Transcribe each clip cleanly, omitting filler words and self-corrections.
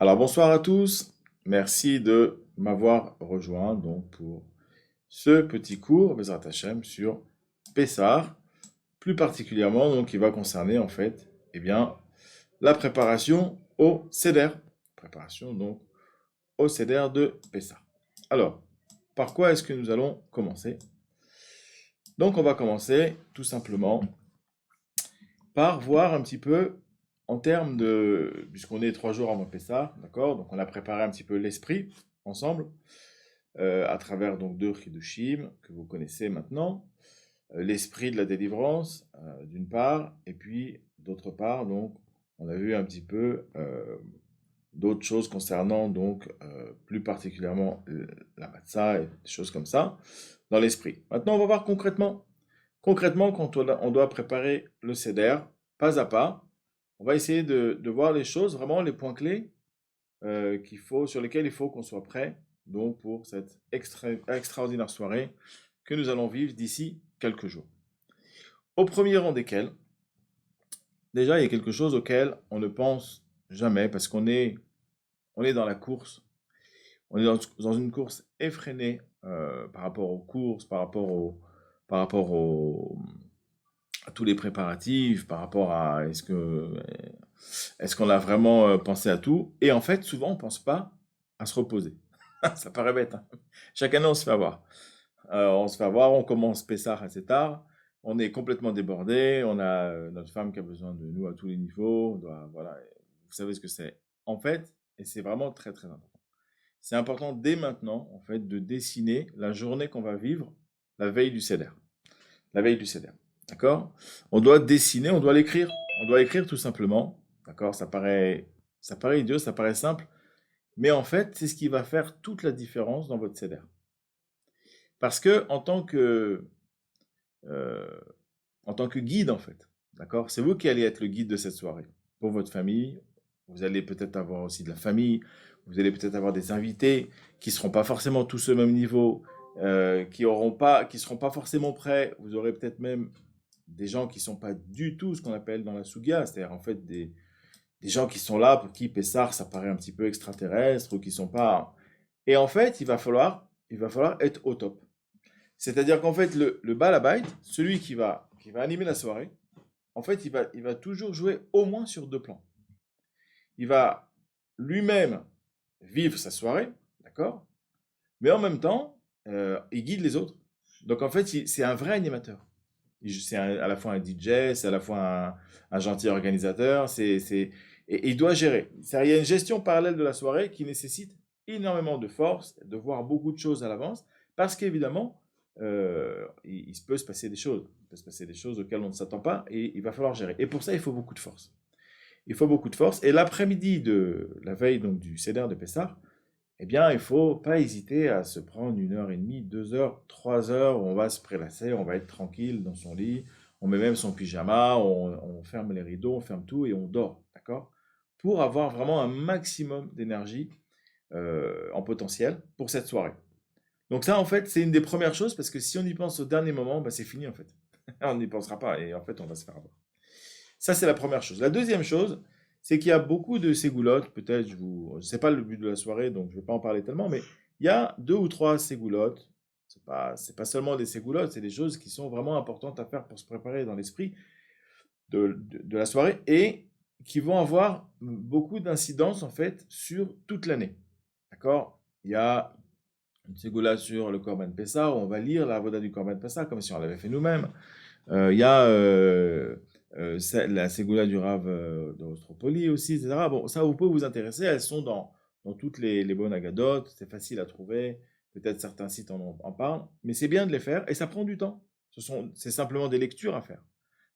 Alors bonsoir à tous, merci de m'avoir rejoint donc pour ce petit cours Bezrat Hashem sur Pessah, plus particulièrement donc qui va concerner en fait la préparation au Seder, préparation donc au Seder de Pessah. Alors, par quoi est-ce que nous allons commencer? Donc on va commencer tout simplement par voir un petit peu en termes de, puisqu'on est 3 jours avant Pessah, d'accord? Donc on a préparé un petit peu l'esprit ensemble, à travers donc deux Chidushim que vous connaissez maintenant, l'esprit de la délivrance d'une part, et puis d'autre part donc on a vu un petit peu d'autres choses concernant donc plus particulièrement la matzah et des choses comme ça dans l'esprit. Maintenant on va voir concrètement. Concrètement, quand on doit préparer le seder, pas à pas, on va essayer de voir les choses, vraiment les points clés sur lesquels il faut qu'on soit prêt donc pour cette extraordinaire soirée que nous allons vivre d'ici quelques jours. Au premier rang desquels, déjà il y a quelque chose auquel on ne pense jamais parce on est dans la course, on est dans une course effrénée par rapport aux courses, par rapport à tous les préparatifs, par rapport à est-ce qu'on a vraiment pensé à tout. Et en fait, souvent, on ne pense pas à se reposer. Ça paraît bête, hein. Chaque année, on se fait avoir. On se fait avoir, on commence Pessah assez tard, on est complètement débordé, on a notre femme qui a besoin de nous à tous les niveaux, voilà, vous savez ce que c'est. En fait, et c'est vraiment très très important. C'est important dès maintenant, en fait, de dessiner la journée qu'on va vivre la veille du Seder. La veille du Seder. D'accord? On doit dessiner, on doit l'écrire. On doit écrire tout simplement. D'accord? Ça paraît idiot, ça paraît simple. Mais en fait, c'est ce qui va faire toute la différence dans votre Seder. Parce que euh, en tant que guide, en fait, d'accord? C'est vous qui allez être le guide de cette soirée. Pour votre famille, vous allez peut-être avoir aussi de la famille, vous allez peut-être avoir des invités qui ne seront pas forcément tous au même niveau, qui seront pas forcément prêts. Vous aurez peut-être même des gens qui ne sont pas du tout ce qu'on appelle dans la Sougia, c'est-à-dire en fait des gens qui sont là pour qui Pessar ça paraît un petit peu extraterrestre ou qui sont pas. Et en fait, il va falloir être au top. C'est-à-dire qu'en fait, le Balabait, celui qui va animer la soirée, en fait, il va toujours jouer au moins sur deux plans. Il va lui-même vivre sa soirée, d'accord? Mais en même temps, il guide les autres. Donc en fait, c'est un vrai animateur. C'est à la fois un DJ, c'est à la fois un gentil organisateur, et il doit gérer. Il y a une gestion parallèle de la soirée qui nécessite énormément de force, de voir beaucoup de choses à l'avance, parce qu'évidemment, il peut se passer des choses. Il peut se passer des choses auxquelles on ne s'attend pas, et il va falloir gérer. Et pour ça, il faut beaucoup de force. Il faut beaucoup de force. Et l'après-midi de la veille donc, du Seder de Pessah, eh bien, il ne faut pas hésiter à se prendre 1 heure et demie, 2 heures, 3 heures, où on va se prélasser, on va être tranquille dans son lit, on met même son pyjama, on ferme les rideaux, on ferme tout et on dort, d'accord? Pour avoir vraiment un maximum d'énergie en potentiel pour cette soirée. Donc ça, en fait, c'est une des premières choses, parce que si on y pense au dernier moment, bah, c'est fini, en fait. On n'y pensera pas, et en fait, on va se faire avoir. Ça, c'est la première chose. La deuxième chose, c'est qu'il y a beaucoup de ségoulottes. Peut-être, c'est pas le but de la soirée, donc je ne vais pas en parler tellement, mais il y a 2 ou 3 ségoulottes. C'est pas seulement des ségoulottes, c'est des choses qui sont vraiment importantes à faire pour se préparer dans l'esprit de la soirée et qui vont avoir beaucoup d'incidence, en fait, sur toute l'année. D'accord? Il y a une ségoula sur le Corban Pessah, où on va lire la Voda du Corban Pessah, comme si on l'avait fait nous-mêmes. Il y a la Ségoula du Rav de Rostropoli aussi, etc. Bon, ça, vous pouvez vous intéresser. Elles sont dans toutes les bonnes agadotes. C'est facile à trouver. Peut-être certains sites en parlent. Mais c'est bien de les faire et ça prend du temps. C'est simplement des lectures à faire.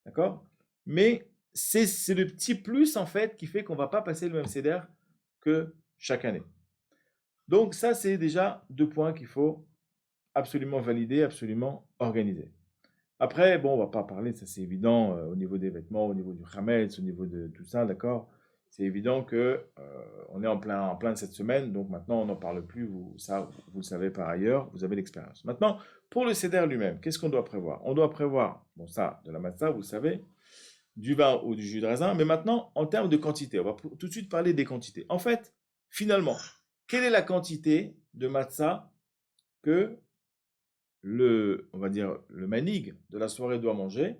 D'accord? Mais c'est le petit plus, en fait, qui fait qu'on ne va pas passer le même CEDER que chaque année. Donc, ça, c'est déjà 2 points qu'il faut absolument valider, absolument organiser. Après, bon, on va pas parler, ça c'est évident, au niveau des vêtements, au niveau du Hametz, au niveau de tout ça, d'accord? C'est évident que on est en plein de cette semaine, donc maintenant on n'en parle plus, vous le savez par ailleurs, vous avez l'expérience. Maintenant, pour le Seder lui-même, qu'est-ce qu'on doit prévoir? On doit prévoir, bon ça, de la matzah, vous le savez, du vin ou du jus de raisin, mais maintenant, en termes de quantité, on va tout de suite parler des quantités. En fait, Finalement, quelle est la quantité de matzah que on va dire, le manig de la soirée doit manger?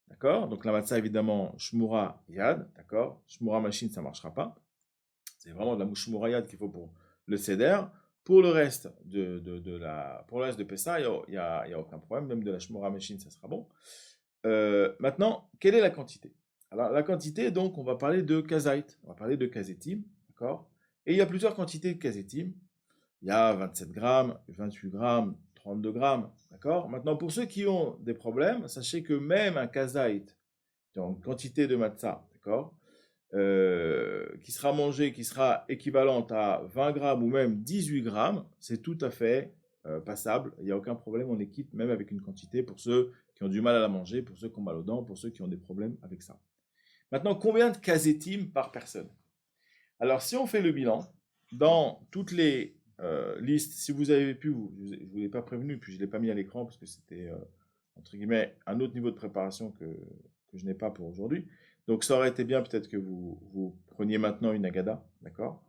D'accord? Donc la matzah, évidemment, shmura yad, d'accord? Shmura machine, ça ne marchera pas. C'est vraiment de la shmura yad qu'il faut pour le seder. Pour le reste pour le reste de Pessah, il y a aucun problème. Même de la shmura machine, ça sera bon. Maintenant, quelle est la quantité? Alors, la quantité, donc, on va parler de kazait. On va parler de kazetim, d'accord? Et il y a plusieurs quantités de kazetim. Il y a 27 grammes, 28 grammes, 32 grammes, d'accord? Maintenant, pour ceux qui ont des problèmes, sachez que même un kazait, donc quantité de matzah, d'accord, qui sera mangé, qui sera équivalente à 20 grammes ou même 18 grammes, c'est tout à fait passable. Il n'y a aucun problème, on les quitte même avec une quantité pour ceux qui ont du mal à la manger, pour ceux qui ont mal aux dents, pour ceux qui ont des problèmes avec ça. Maintenant, combien de kazetim par personne? Alors, si on fait le bilan, dans toutes les listes, si vous avez pu, je ne vous l'ai pas prévenu, puis je ne l'ai pas mis à l'écran parce que c'était, entre guillemets, un autre niveau de préparation que je n'ai pas pour aujourd'hui. Donc, ça aurait été bien peut-être que vous preniez maintenant une agada, d'accord?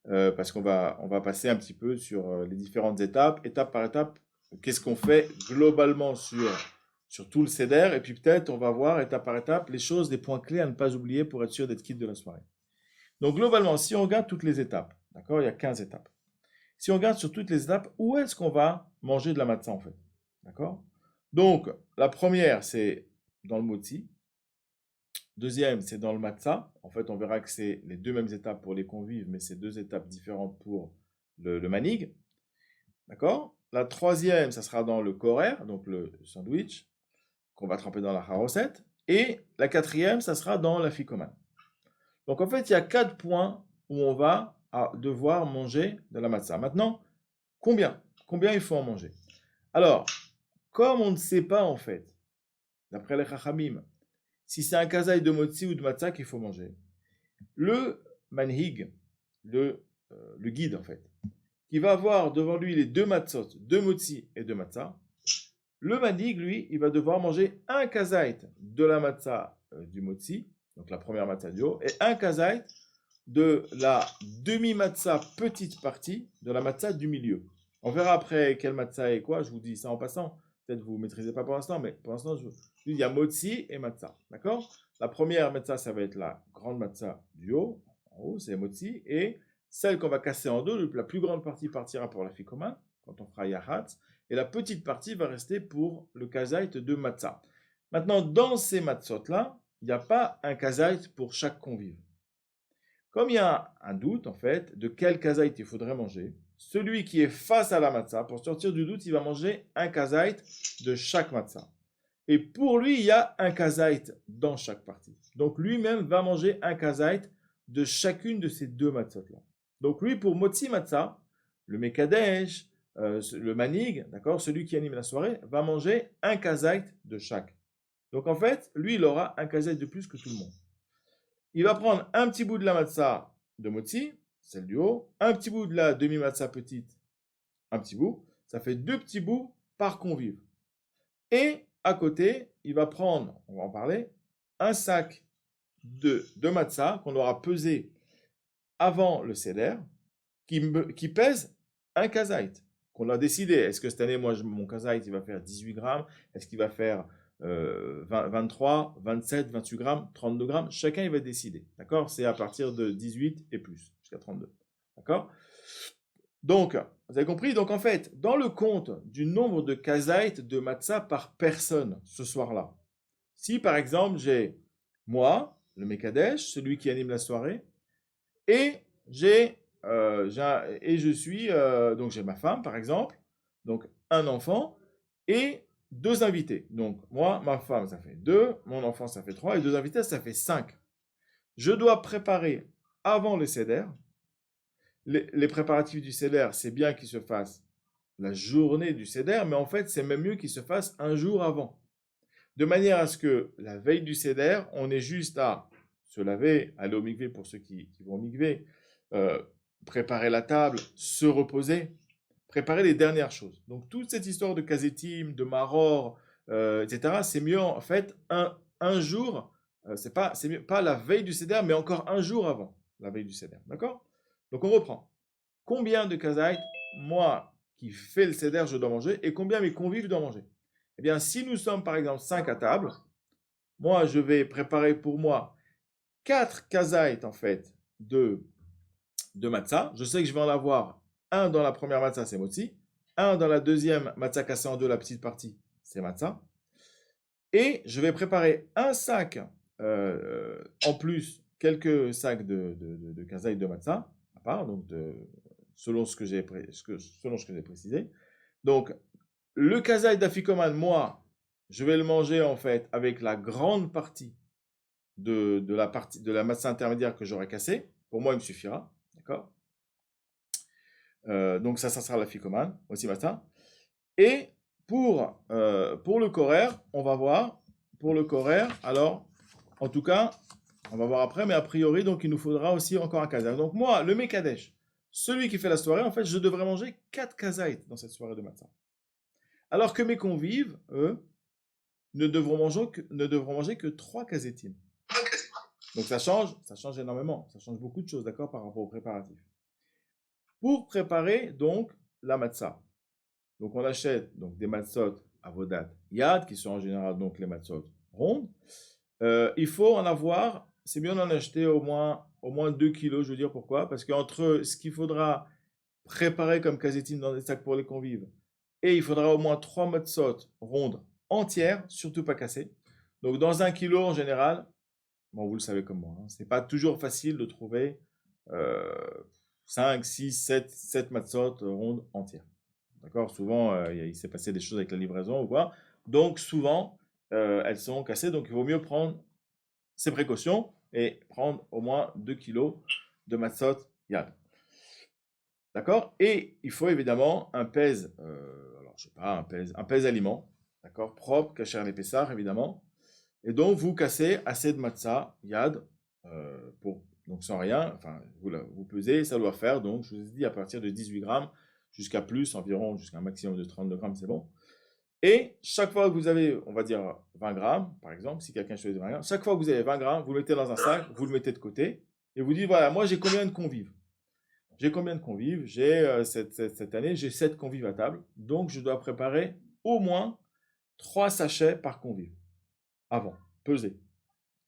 Parce qu'on va passer un petit peu sur les différentes étapes, étape par étape, qu'est-ce qu'on fait globalement sur tout le seder, et puis peut-être on va voir étape par étape les choses, les points clés à ne pas oublier pour être sûr d'être quitte de la soirée. Donc globalement, si on regarde toutes les étapes, d'accord, il y a 15 étapes. Si on regarde sur toutes les étapes, où est-ce qu'on va manger de la matzah en fait? D'accord? Donc, la première, c'est dans le motzi. Deuxième, c'est dans le matzah. En fait, on verra que c'est les deux mêmes étapes pour les convives, mais c'est deux étapes différentes pour le manig. D'accord? La troisième, ça sera dans le korer, donc le sandwich, qu'on va tremper dans la haroset. Et la quatrième, ça sera dans la ficomane. Donc en fait, il y a 4 points où on va devoir manger de la matzah. Maintenant, combien? Combien il faut en manger? Alors, comme on ne sait pas en fait, d'après les chachamim, si c'est un kazaï de motzi ou de matzah qu'il faut manger, le manhig, le guide en fait, qui va avoir devant lui les deux matzot, deux motzi et deux matzah, le manhig, lui, il va devoir manger un kazaït de la matzah du motzi, donc la première matzah du haut, et un kazaït de la demi-matzah petite partie de la matzah du milieu. On verra après quelle matzah est quoi, je vous dis ça en passant. Peut-être vous ne maîtrisez pas pour l'instant, mais pour l'instant, il y a motzi et matzah. D'accord? La première matzah, ça va être la grande matzah du haut. En haut, c'est motzi. Et celle qu'on va casser en deux, la plus grande partie partira pour la ficoma, quand on fera yahat. Et la petite partie va rester pour le kazait de matzah. Maintenant, dans ces matzot-là, il n'y a pas un kazait pour chaque convive. Comme il y a un doute, en fait, de quel kazait il faudrait manger, celui qui est face à la matzah, pour sortir du doute, il va manger un kazait de chaque matzah. Et pour lui, il y a un kazait dans chaque partie. Donc lui-même va manger un kazait de chacune de ces deux matzot-là. Donc lui, pour motzi matzah, le mekadesh, le manig, d'accord, celui qui anime la soirée, va manger un kazait de chaque. Donc en fait, lui, il aura un kazait de plus que tout le monde. Il va prendre un petit bout de la matzah de motzi, celle du haut, un petit bout de la demi-matzah petite, un petit bout. Ça fait 2 petits bouts par convive. Et à côté, il va prendre, on va en parler, un sac de matzah qu'on aura pesé avant le seder, qui pèse un kazait, qu'on a décidé. Est-ce que cette année, moi, mon kazait, il va faire 18 grammes? Est-ce qu'il va faire 23, 27, 28 grammes, 32 grammes? Chacun, il va décider. D'accord? C'est à partir de 18 et plus, jusqu'à 32. D'accord? Donc, vous avez compris? Donc, en fait, dans le compte du nombre de kazait de matzah par personne ce soir-là, si par exemple j'ai moi, le Mekadesh, celui qui anime la soirée, et je suis, donc j'ai ma femme par exemple, donc un enfant et 2 invités. Donc moi, ma femme, ça fait 2, mon enfant, ça fait 3, et 2 invités, ça fait 5. Je dois préparer avant le seder. Les préparatifs du seder, c'est bien qu'ils se fassent la journée du seder, mais en fait, c'est même mieux qu'ils se fassent un jour avant. De manière à ce que la veille du seder, on ait juste à se laver, aller au mikvé pour ceux qui vont au mikvé, préparer la table, se reposer, préparer les dernières choses. Donc toute cette histoire de kazetim, de maror, etc., c'est mieux en fait un jour, c'est mieux, pas la veille du seder, mais encore un jour avant la veille du seder. D'accord? Donc on reprend. Combien de kazaït, moi qui fais le seder, je dois manger et combien mes convives doivent manger? Eh bien, si nous sommes par exemple 5 à table, moi je vais préparer pour moi 4 kazaït en fait de matzah. Je sais que je vais en avoir un dans la première matzah, c'est motzi, un dans la deuxième matzah cassée en deux, la petite partie, c'est matzah. Et je vais préparer un sac, en plus, quelques sacs de kazaï de matzah, à part, donc selon ce que j'ai précisé. Donc, le kazaï d'afikoman, moi, je vais le manger en fait avec la grande partie de la matzah intermédiaire que j'aurai cassée. Pour moi, il me suffira. D'accord. Donc, ça sera l'afikoman, aussi matin. Et pour le korer, on va voir. Pour le korer, alors, en tout cas, on va voir après, mais a priori, donc il nous faudra aussi encore un kazaït. Donc moi, le Mekadesh, celui qui fait la soirée, en fait, je devrais manger 4 kazaït dans cette soirée de matin. Alors que mes convives, eux, ne devront manger que 3 kazétim. Donc ça change énormément, ça change beaucoup de choses, d'accord, par rapport au préparatif. Pour préparer donc la matzah, donc on achète donc des matzot avodat yad, qui sont en général donc les matzot rondes. Il faut en avoir, c'est mieux d'en acheter au moins 2 kilos, je veux dire pourquoi, parce qu'entre ce qu'il faudra préparer comme casétine dans des sacs pour les convives, et il faudra au moins 3 matzot rondes entières, surtout pas cassées. Donc dans 1 kilo en général, bon, vous le savez comme moi, hein, c'est pas toujours facile de trouver 5, 6, 7 matzot rondes entières. D'accord. Souvent, il s'est passé des choses avec la livraison ou quoi. Donc souvent, elles sont cassées. Donc il vaut mieux prendre ses précautions et prendre au moins 2 kilos de matzot yad. D'accord. Et il faut évidemment un pèse, alors je sais pas, un pèse aliment, d'accord, propre, kasher les pessar évidemment. Et donc vous cassez assez de matzah yad donc sans rien, enfin vous pesez, ça doit faire, donc je vous ai dit à partir de 18 grammes jusqu'à plus, environ jusqu'à un maximum de 32 grammes, c'est bon. Et chaque fois que vous avez, on va dire 20 grammes, par exemple, si quelqu'un choisit 20 grammes, chaque fois que vous avez 20 grammes, vous le mettez dans un sac, vous le mettez de côté, et vous dites, voilà, moi j'ai combien de convives? J'ai combien de convives? Cette année, j'ai 7 convives à table, donc je dois préparer au moins 3 sachets par convive, avant, peser,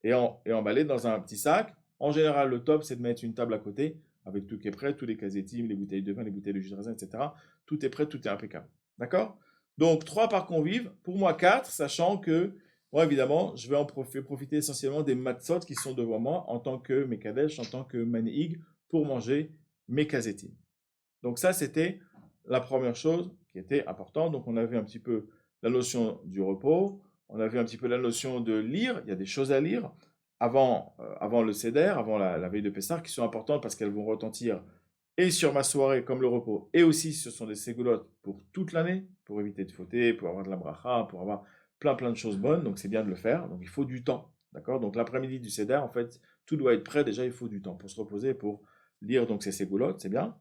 et emballer dans un petit sac. En général, le top, c'est de mettre une table à côté, avec tout qui est prêt, tous les casétimes, les bouteilles de vin, les bouteilles de jus de raisin, etc. Tout est prêt, tout est impeccable. D'accord? Donc, 3 par convive, pour moi 4, sachant que, moi évidemment, je vais en profiter essentiellement des matzot qui sont devant moi, en tant que mekadesh, en tant que manig, pour manger mes casétimes. Donc ça, c'était la première chose qui était importante. Donc on a vu un petit peu la notion du repos, on a vu un petit peu la notion de lire, il y a des choses à lire avant le seder, avant la veille de Pessah, qui sont importantes parce qu'elles vont retentir et sur ma soirée comme le repos, et aussi ce sont des ségoulottes pour toute l'année, pour éviter de fauter, pour avoir de la bracha, pour avoir plein de choses bonnes, donc c'est bien de le faire, donc il faut du temps, d'accord? Donc l'après-midi du seder, en fait, tout doit être prêt, déjà il faut du temps pour se reposer, pour lire donc ces ségoulottes, c'est bien.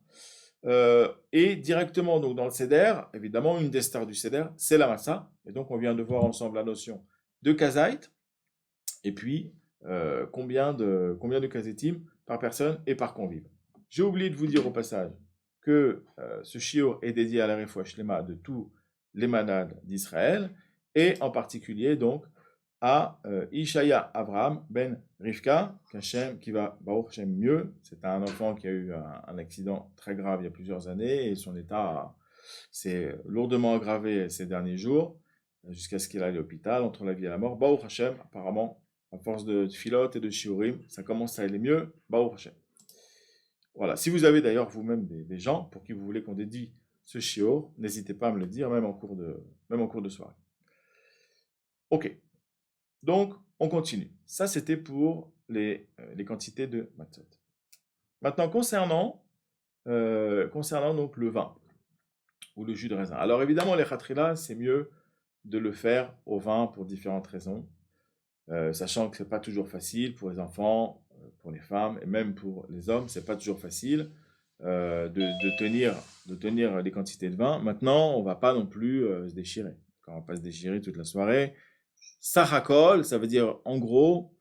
Et directement donc dans le seder, évidemment, une des stars du seder, c'est la massa. Et donc on vient de voir ensemble la notion de kazaït, et puis combien de kazétim par personne et par convive. J'ai oublié de vous dire au passage que ce shiur est dédié à la refoua shlema de tous les malades d'Israël, et en particulier donc à Ishaya Avraham ben Rivka, qui va Baruch Hashem mieux. C'est un enfant qui a eu un accident très grave il y a plusieurs années, et son état s'est lourdement aggravé ces derniers jours, jusqu'à ce qu'il aille à l'hôpital, entre la vie et la mort. Baruch Hashem, apparemment, à force de philot et de shiurim, ça commence à aller mieux. Baruch Hashem. Voilà. Si vous avez d'ailleurs vous-même des gens pour qui vous voulez qu'on dédie ce shiur, n'hésitez pas à me le dire, même en cours de soirée. Ok. Donc, on continue. Ça, c'était pour les quantités de matzot. Maintenant, concernant donc le vin ou le jus de raisin. Alors, évidemment, les khatrila, c'est mieux de le faire au vin pour différentes raisons, sachant que c'est pas toujours facile pour les enfants, pour les femmes et même pour les hommes, c'est pas toujours facile de tenir les quantités de vin. Maintenant, on va pas non plus se déchirer. On va pas se déchirer toute la soirée. Sahakol, ça veut dire en gros,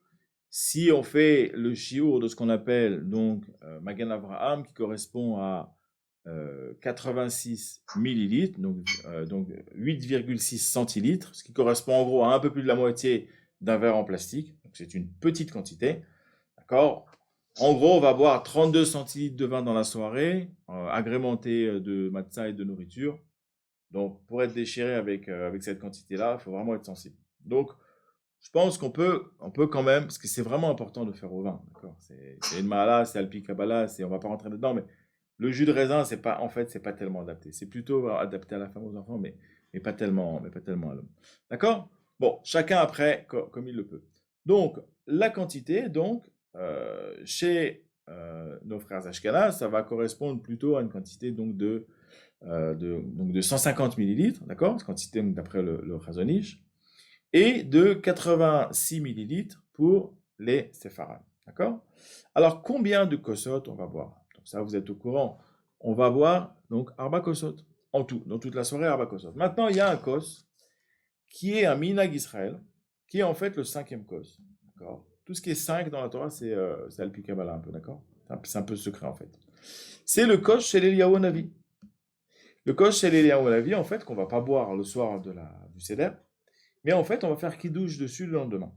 Si on fait le shiur de ce qu'on appelle donc Magan Avraham, qui correspond à 86 millilitres, donc 8,6 centilitres, ce qui correspond en gros à un peu plus de la moitié d'un verre en plastique. Donc c'est une petite quantité, d'accord. En gros, on va boire 32 centilitres de vin dans la soirée, agrémenté de matzah et de nourriture. Donc, pour être déchiré avec cette quantité-là, il faut vraiment être sensible. Donc, je pense qu'on peut quand même, parce que c'est vraiment important de faire au vin, d'accord. C'est une mala, c'est alpi kabbalah, on va pas rentrer dedans, mais le jus de raisin, c'est pas tellement adapté. C'est plutôt adapté à la femme, aux enfants, mais pas tellement à l'homme. D'accord? Bon, chacun après, comme il le peut. Donc, la quantité, donc, chez nos frères Ashkenaz, ça va correspondre plutôt à une quantité donc de 150 millilitres, d'accord? Quantité d'après le Chazon Ish, et de 86 millilitres pour les séfarades, d'accord? Alors, combien de kosot on va boire? Donc ça, vous êtes au courant. On va boire donc arba kosot, en tout, dans toute la soirée, arba kosot. Maintenant, il y a un kos qui est un minag Israël, qui est en fait le 5e kos, d'accord? Tout ce qui est 5 dans la Torah, c'est Alpi Kabbalah un peu, d'accord? C'est un peu secret en fait. C'est le kos chez l'Eliyahu Navi. Le kos chez l'Eliyahu Navi, en fait, qu'on va pas boire le soir du Seder, mais en fait, on va faire kidouche dessus le lendemain.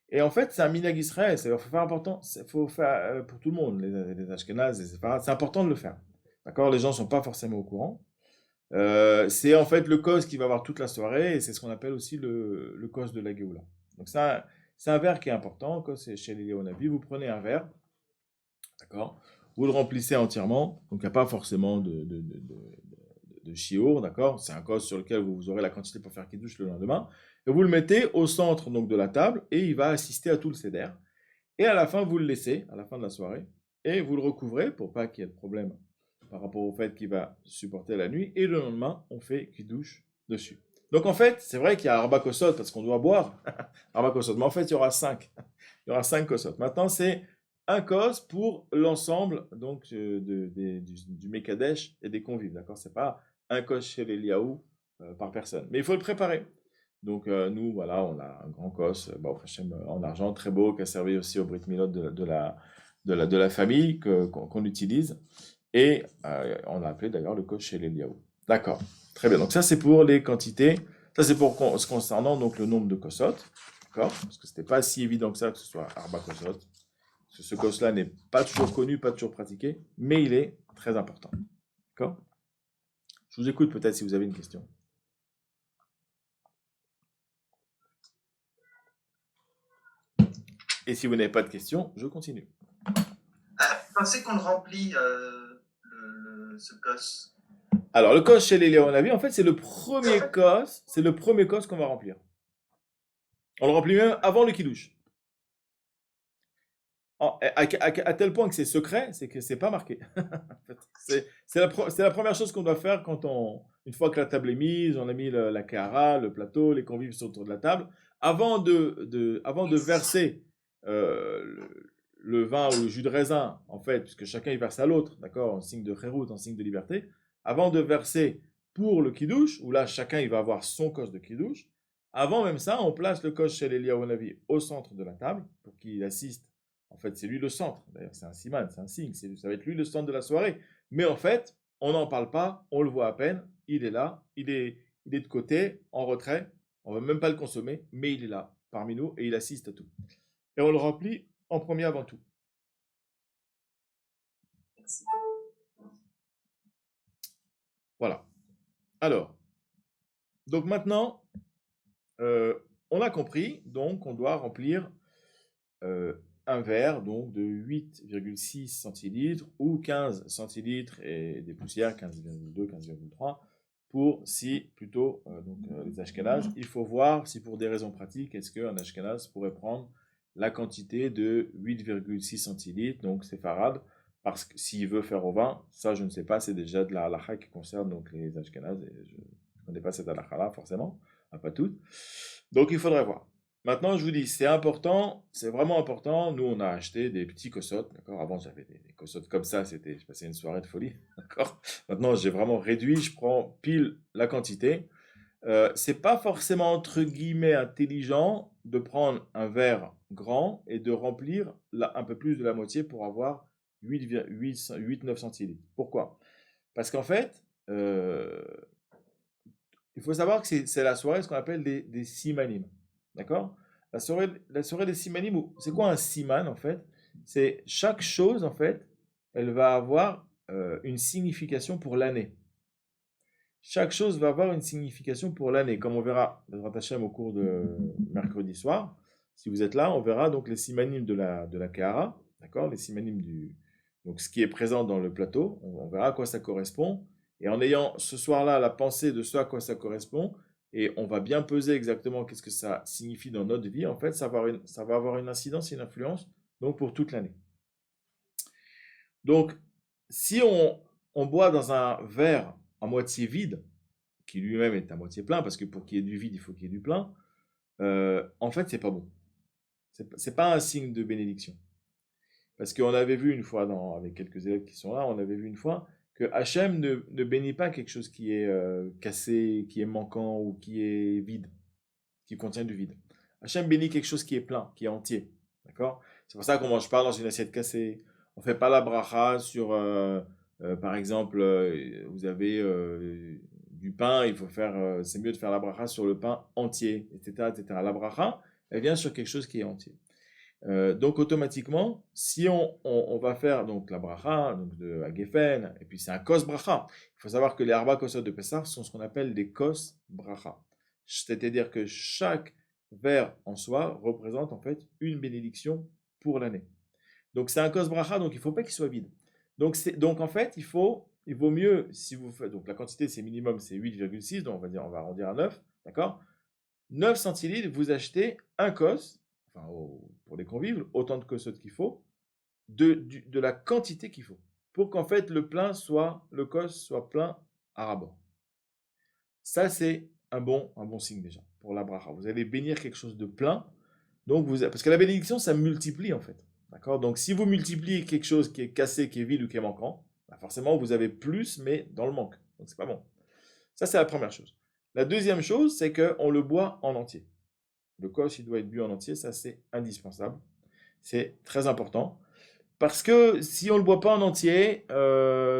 Et en fait, c'est un minag Israël, c'est important, il faut faire pour tout le monde, les Ashkénazes, c'est important de le faire. D'accord? Les gens ne sont pas forcément au courant. C'est en fait le kos qui va avoir toute la soirée, et c'est ce qu'on appelle aussi le kos de la Géoula. Donc ça, c'est un verre qui est important, kos chez les Léonavi, vous prenez un verre, d'accord? Vous le remplissez entièrement, donc il n'y a pas forcément de chiour, d'accord? C'est un kos sur lequel vous aurez la quantité pour faire kidouche le lendemain. Et vous le mettez au centre donc, de la table et il va assister à tout le seder. Et à la fin, vous le laissez, à la fin de la soirée, et vous le recouvrez pour pas qu'il y ait de problème par rapport au fait qu'il va supporter la nuit. Et le lendemain, on fait kidouche dessus. Donc en fait, c'est vrai qu'il y a arba kosot parce qu'on doit boire arba kosot, mais en fait, il y aura 5. Il y aura 5 kosot. Maintenant, c'est un kos pour l'ensemble donc du Mekadesh et des convives, d'accord? C'est pas un kos chez les Liaou par personne. Mais il faut le préparer. Donc nous, voilà, on a un grand kos en argent, très beau, qui a servi aussi au Brit Milot de la famille qu'on utilise. Et on l'a appelé d'ailleurs le kos chez les Liaou. D'accord, très bien. Donc ça, c'est pour les quantités. Ça, c'est pour ce concernant donc, le nombre de kosot. D'accord? Parce que ce n'était pas si évident que ça que ce soit arba kosot. Ce kos-là n'est pas toujours connu, pas toujours pratiqué, mais il est très important. D'accord? Je vous écoute peut-être si vous avez une question. Et si vous n'avez pas de questions, je continue. Vous pensez qu'on remplit ce kos? Alors, le kos chez les Léonavi, en fait, c'est le premier kos qu'on va remplir. On le remplit même avant le kidouche. À tel point que c'est secret, c'est que c'est pas marqué. C'est la première chose qu'on doit faire une fois que la table est mise, on a mis la kahara, le plateau, les convives sont autour de la table. Avant de verser le vin ou le jus de raisin, en fait, puisque chacun y verse à l'autre, d'accord, en signe de chérout, en signe de liberté, avant de verser pour le kidouche, où là chacun il va avoir son kos de kidouche, avant même ça, on place le kos chez l'Eliyahu Navi au centre de la table pour qu'il assiste. En fait, c'est lui le centre. D'ailleurs, c'est un siman, c'est un signe. Ça va être lui le centre de la soirée. Mais en fait, on n'en parle pas, on le voit à peine. Il est là, il est de côté, en retrait. On ne va même pas le consommer, mais il est là, parmi nous, et il assiste à tout. Et on le remplit en premier avant tout. Merci. Voilà. Alors, donc maintenant, on a compris, donc on doit remplir un verre donc de 8,6 centilitres ou 15 centilitres et des poussières 15,2, 15,3 pour plutôt les Ashkénazes. Il faut voir si pour des raisons pratiques, est-ce qu'un Ashkénaze pourrait prendre la quantité de 8,6 centilitres, donc séfarade, parce que s'il veut faire au vin, ça je ne sais pas, c'est déjà de la halakha qui concerne donc les Ashkénazes, et je ne connais pas cette halakha-là forcément, pas toutes. Donc il faudrait voir. Maintenant, je vous dis, c'est important, c'est vraiment important. Nous, on a acheté des petits kosot, d'accord? Avant, j'avais des kosot comme ça, je passais une soirée de folie, d'accord? Maintenant, j'ai vraiment réduit, je prends pile la quantité. C'est pas forcément, entre guillemets, intelligent de prendre un verre grand et de remplir un peu plus de la moitié pour avoir 8-9 centilitres. Pourquoi? Parce qu'en fait, il faut savoir que c'est la soirée, ce qu'on appelle des simanim. D'accord? La soirée des simanim, c'est quoi un siman en fait? C'est chaque chose en fait, elle va avoir une signification pour l'année. Chaque chose va avoir une signification pour l'année. Comme on verra au cours de mercredi soir, si vous êtes là, on verra donc les simanim de la Kehara, d'accord? Les simanim donc ce qui est présent dans le plateau, on verra à quoi ça correspond. Et en ayant ce soir-là la pensée de ce à quoi ça correspond, et on va bien peser exactement qu'est-ce que ça signifie dans notre vie, en fait, ça va avoir une incidence et une influence donc pour toute l'année. Donc, si on boit dans un verre à moitié vide, qui lui-même est à moitié plein, parce que pour qu'il y ait du vide, il faut qu'il y ait du plein, en fait, c'est pas bon. C'est pas un signe de bénédiction. Parce qu'on avait vu une fois, avec quelques élèves qui sont là, on avait vu une fois que Hachem ne bénit pas quelque chose qui est cassé, qui est manquant ou qui est vide, qui contient du vide. Hachem bénit quelque chose qui est plein, qui est entier. D'accord? C'est pour ça qu'on mange pas dans une assiette cassée. On fait pas la bracha sur, par exemple, vous avez du pain, c'est mieux de faire la bracha sur le pain entier, etc., etc. La bracha, elle vient sur quelque chose qui est entier. Donc automatiquement, si on va faire donc la bracha, donc de Hagefen, et puis c'est un kos bracha. Il faut savoir que les arba kosot de Pessah sont ce qu'on appelle des kos bracha. C'est-à-dire que chaque verre en soi représente en fait une bénédiction pour l'année. Donc c'est un kos bracha, donc il ne faut pas qu'il soit vide. Donc en fait, il vaut mieux, si vous faites, donc la quantité c'est minimum, c'est 8,6, donc on va arrondir à 9, d'accord? 9 centilitres, vous achetez un kos, enfin pour les convives, autant de kosot qu'il faut, de la quantité qu'il faut, pour qu'en fait le kos soit plein à rabord. Ça c'est un bon signe déjà pour la bracha. Vous allez bénir quelque chose de plein, parce que la bénédiction ça multiplie en fait. D'accord? Donc si vous multipliez quelque chose qui est cassé, qui est vide ou qui est manquant, bah forcément vous avez plus mais dans le manque. Donc c'est pas bon. Ça c'est la première chose. La deuxième chose, c'est qu'on le boit en entier. Le kos, il doit être bu en entier, ça c'est indispensable. C'est très important. Parce que si on ne le boit pas en entier,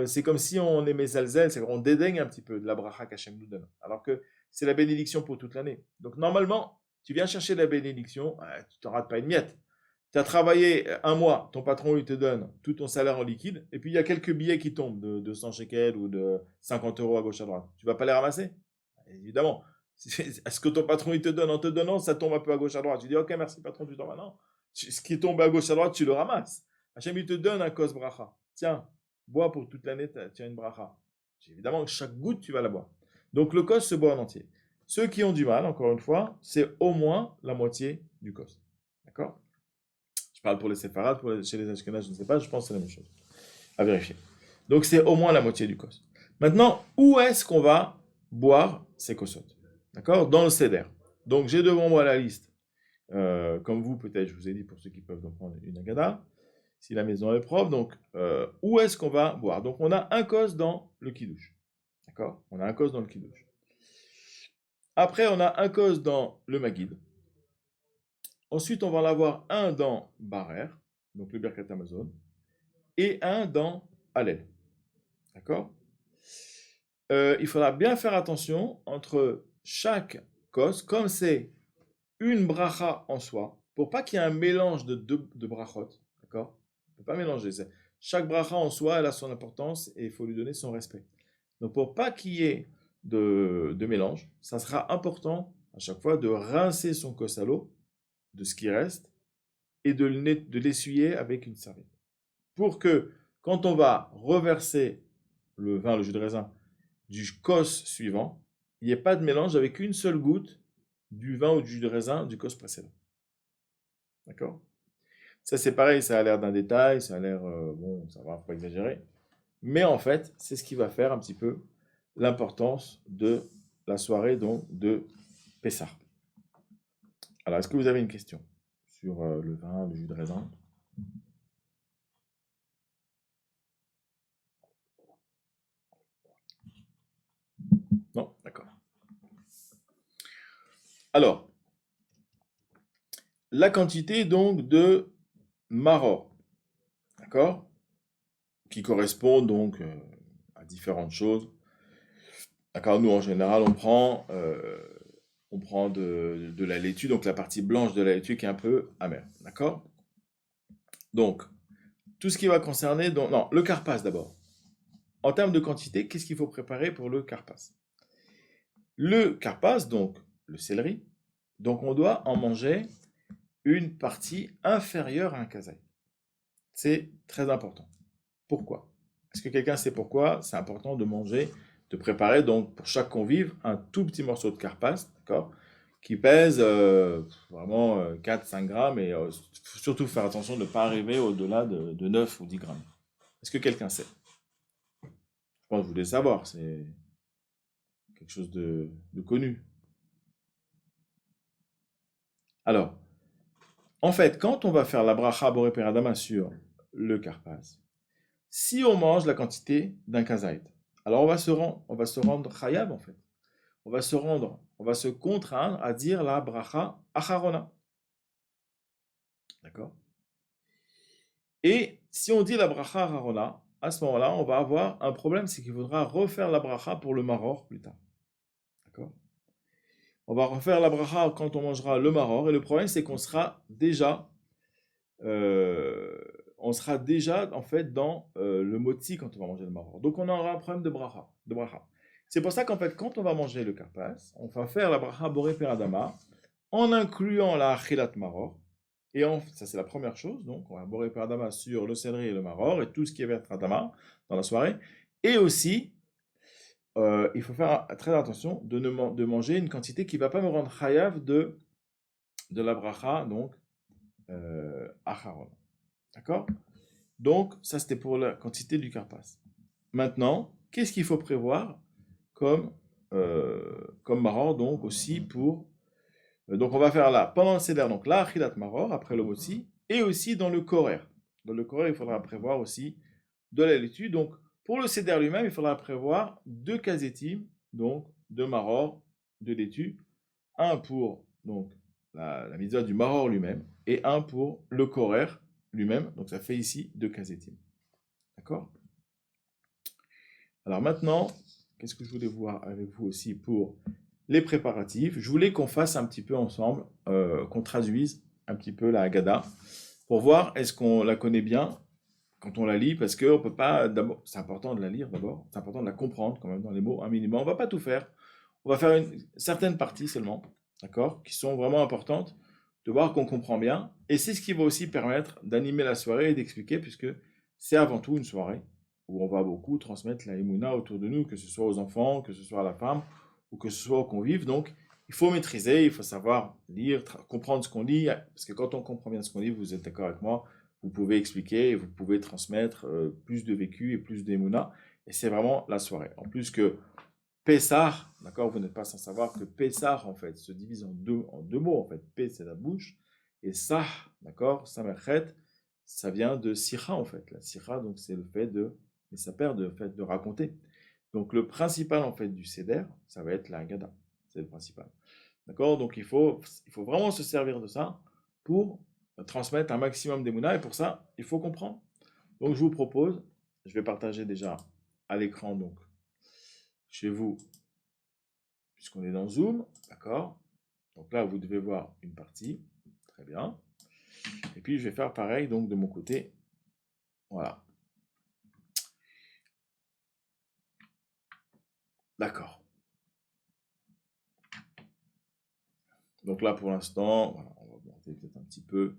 c'est comme si on aimait zalzel, c'est qu'on dédaigne un petit peu de la bracha qu'Hachem nous donne. Alors que c'est la bénédiction pour toute l'année. Donc normalement, tu viens chercher la bénédiction, tu t'en rates pas une miette. Tu as travaillé un mois, ton patron il te donne tout ton salaire en liquide, et puis il y a quelques billets qui tombent de 100 shekels ou de 50 euros à gauche à droite. Tu vas pas les ramasser? Évidemment. Est-ce que ton patron il te donne en te donnant, ça tombe un peu à gauche à droite. Tu dis ok merci patron, tu t'en vas. Non. Ce qui tombe à gauche à droite, tu le ramasses. Hachem il te donne un kos bracha. Tiens, bois pour toute l'année, tu as une bracha. Évidemment, chaque goutte tu vas la boire. Donc le kos se boit en entier. Ceux qui ont du mal, encore une fois, c'est au moins la moitié du kos. D'accord? Je parle pour les séfarades, chez les ashkenazes, je ne sais pas, je pense que c'est la même chose. À vérifier. Donc c'est au moins la moitié du kos. Maintenant, où est-ce qu'on va boire ces kosot? D'accord? Dans le seder. Donc j'ai devant moi la liste. Comme vous, peut-être, je vous ai dit pour ceux qui peuvent en prendre une agada, si la maison est propre. Donc, où est-ce qu'on va boire? Donc, on a un kos dans le kidouche. D'accord? On a un kos dans le kidouche. Après, on a un kos dans le maguid. Ensuite, on va en avoir un dans barer, donc le Birkat Amazon, et un dans Hallel. D'accord? Il faudra bien faire attention entre chaque kos, comme c'est une bracha en soi, pour pas qu'il y ait un mélange de brachot, d'accord? On ne peut pas mélanger. Chaque bracha en soi, elle a son importance et il faut lui donner son respect. Donc pour pas qu'il y ait de mélange, ça sera important à chaque fois de rincer son kos à l'eau, de ce qui reste, et de l'essuyer avec une serviette. Pour que quand on va reverser le vin, le jus de raisin, du kos suivant, il n'y ait pas de mélange avec une seule goutte du vin ou du jus de raisin du kos précédent. D'accord? Ça, c'est pareil, ça a l'air d'un détail, ça a l'air, bon, ça va, faut pas exagérer. Mais en fait, c'est ce qui va faire un petit peu l'importance de la soirée donc, de Pessah. Alors, est-ce que vous avez une question sur le vin, le jus de raisin? Non? D'accord. Alors, la quantité donc de maror, d'accord? Qui correspond donc à différentes choses. D'accord, nous en général on prend de la laitue, donc la partie blanche de la laitue qui est un peu amère, d'accord? Donc, tout ce qui va concerner, donc, non, le carpas d'abord. En termes de quantité, qu'est-ce qu'il faut préparer pour le carpas? Le carpas, donc le céleri, donc on doit en manger une partie inférieure à un kazaï. C'est très important. Pourquoi? Est-ce que quelqu'un sait pourquoi c'est important de manger, de préparer donc pour chaque convive un tout petit morceau de carpas, d'accord, qui pèse vraiment 4-5 grammes et faut surtout faire attention de ne pas arriver au-delà de 9 ou 10 grammes. Est-ce que quelqu'un sait? Je pense que vous voulez savoir, c'est quelque chose de connu. Alors, en fait, quand on va faire la bracha boré peradama sur le carpas, si on mange la quantité d'un kazaït, alors on va se rendre chayav en fait. On va se contraindre à dire la bracha acharona. D'accord? Et si on dit la bracha acharona, à ce moment-là, on va avoir un problème, c'est qu'il faudra refaire la bracha pour le maror plus tard. D'accord? On va refaire la bracha quand on mangera le maror, et le problème, c'est qu'on sera déjà euh, en fait dans le motzi quand on va manger le maror. Donc on aura un problème de bracha. C'est pour ça qu'en fait, quand on va manger le karpas, on va faire la bracha boré peradama en incluant la achilat maror. Et ça c'est la première chose, donc on va boré peradama sur le céleri et le maror et tout ce qui est vert adama dans la soirée. Et aussi, il faut faire très attention de manger une quantité qui ne va pas me rendre chayav de la bracha, donc acharon. D'accord? Donc, ça c'était pour la quantité du karpas. Maintenant, qu'est-ce qu'il faut prévoir comme maror, donc aussi pour. Donc, on va faire là, pendant le seder, donc là, achilat maror, après le motzi, et aussi dans le korer. Dans le korer, il faudra prévoir aussi de la laitue. Donc, pour le seder lui-même, il faudra prévoir 2 kazetim, donc de maror, de laitue, un pour donc la mitzvah du maror lui-même, et un pour le korer lui-même. Donc, ça fait ici 2 kazetim. D'accord? Alors maintenant, qu'est-ce que je voulais voir avec vous aussi pour les préparatifs? Je voulais qu'on fasse un petit peu ensemble, qu'on traduise un petit peu la Haggadah pour voir est-ce qu'on la connaît bien quand on la lit, parce qu'on peut pas, d'abord, c'est important de la lire d'abord, c'est important de la comprendre quand même dans les mots, un minimum. On va pas tout faire, on va faire une certaine partie seulement, d'accord, qui sont vraiment importantes, de voir qu'on comprend bien, et c'est ce qui va aussi permettre d'animer la soirée et d'expliquer, puisque c'est avant tout une soirée où on va beaucoup transmettre la Emouna autour de nous, que ce soit aux enfants, que ce soit à la femme, ou que ce soit aux convives. Donc, il faut maîtriser, il faut savoir lire, comprendre ce qu'on lit, parce que quand on comprend bien ce qu'on lit, vous êtes d'accord avec moi, vous pouvez expliquer et vous pouvez transmettre plus de vécu et plus d'émouna. Et c'est vraiment la soirée. En plus que Pessah, d'accord, vous n'êtes pas sans savoir que Pessah, en fait, se divise en deux mots, en fait. P, c'est la bouche, et Sah, d'accord, Samerchet, ça vient de Sira, en fait. La Sira, donc, c'est le fait de, et ça perd le fait de raconter. Donc, le principal, en fait, du Seder, ça va être la Haggadah. C'est le principal. D'accord? Donc, il faut vraiment se servir de ça pour transmettre un maximum d'émouna, et pour ça, il faut comprendre. Donc, je vous propose, je vais partager déjà à l'écran, donc, chez vous, puisqu'on est dans Zoom, d'accord? Donc là, vous devez voir une partie, très bien. Et puis, je vais faire pareil, donc, de mon côté. Voilà. D'accord. Donc là, pour l'instant, voilà, on va monter peut-être un petit peu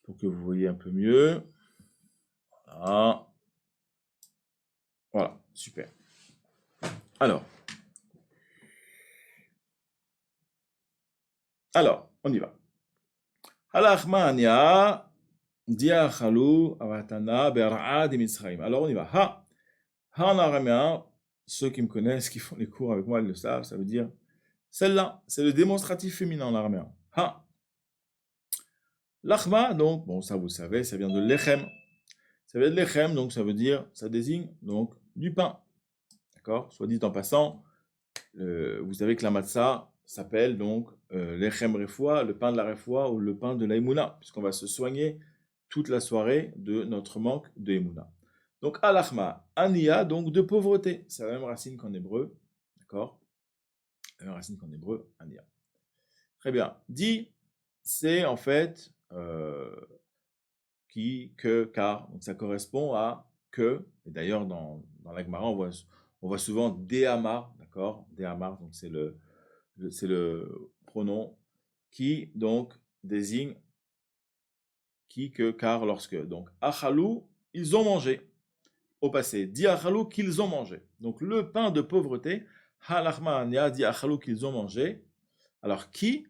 pour que vous voyez un peu mieux. Voilà. Voilà, super. Alors, on y va. Halachmania dia chalou avatana ber'a de Mitzrayim. Alors, on y va. Ha en araméen, ceux qui me connaissent, qui font les cours avec moi, ils le savent, ça veut dire celle-là, c'est le démonstratif féminin en araméen. Ha. L'achma, donc, bon, ça vous savez, ça vient de lechem. Ça vient de lechem, donc ça veut dire, ça désigne donc du pain. D'accord? Soit dit en passant, vous savez que la matzah, s'appelle donc l'Echem Refoua, le pain de la Refoua ou le pain de la Emouna, puisqu'on va se soigner toute la soirée de notre manque de Emouna. Donc, Alachma, Ania, donc de pauvreté. C'est la même racine qu'en hébreu, d'accord? La même racine qu'en hébreu, Ania. Très bien. Dit, c'est en fait qui, que, car. Donc, ça correspond à que. Et d'ailleurs, dans l'Agmara, on voit souvent Dehamar, d'accord? Dehamar, donc c'est le pronom qui, donc, désigne qui, que, car, lorsque. Donc, Achalou, ils ont mangé. Au passé, di achalou qu'ils ont mangé. Donc le pain de pauvreté, halachma ania di achalou qu'ils ont mangé. Alors qui?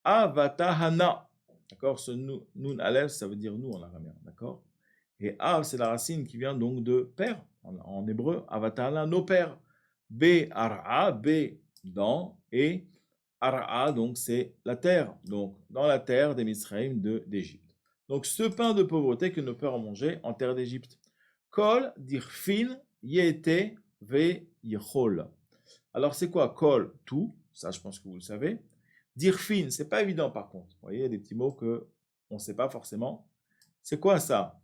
Avatahana. D'accord? Ce nun aleph, ça veut dire nous en araméen. D'accord? Et av, c'est la racine qui vient donc de père, en hébreu. Avatahana, nos pères. B, ara, B, dans, et ara, donc c'est la terre. Donc dans la terre des Misraïm d'Égypte. Donc ce pain de pauvreté que nos pères ont mangé en terre d'Égypte. Kol, dirfin, yete, ve, yichol. Alors, c'est quoi kol? Tout. Ça, je pense que vous le savez. Dirfin, c'est pas évident par contre. Vous voyez, il y a des petits mots que on ne sait pas forcément. C'est quoi ça?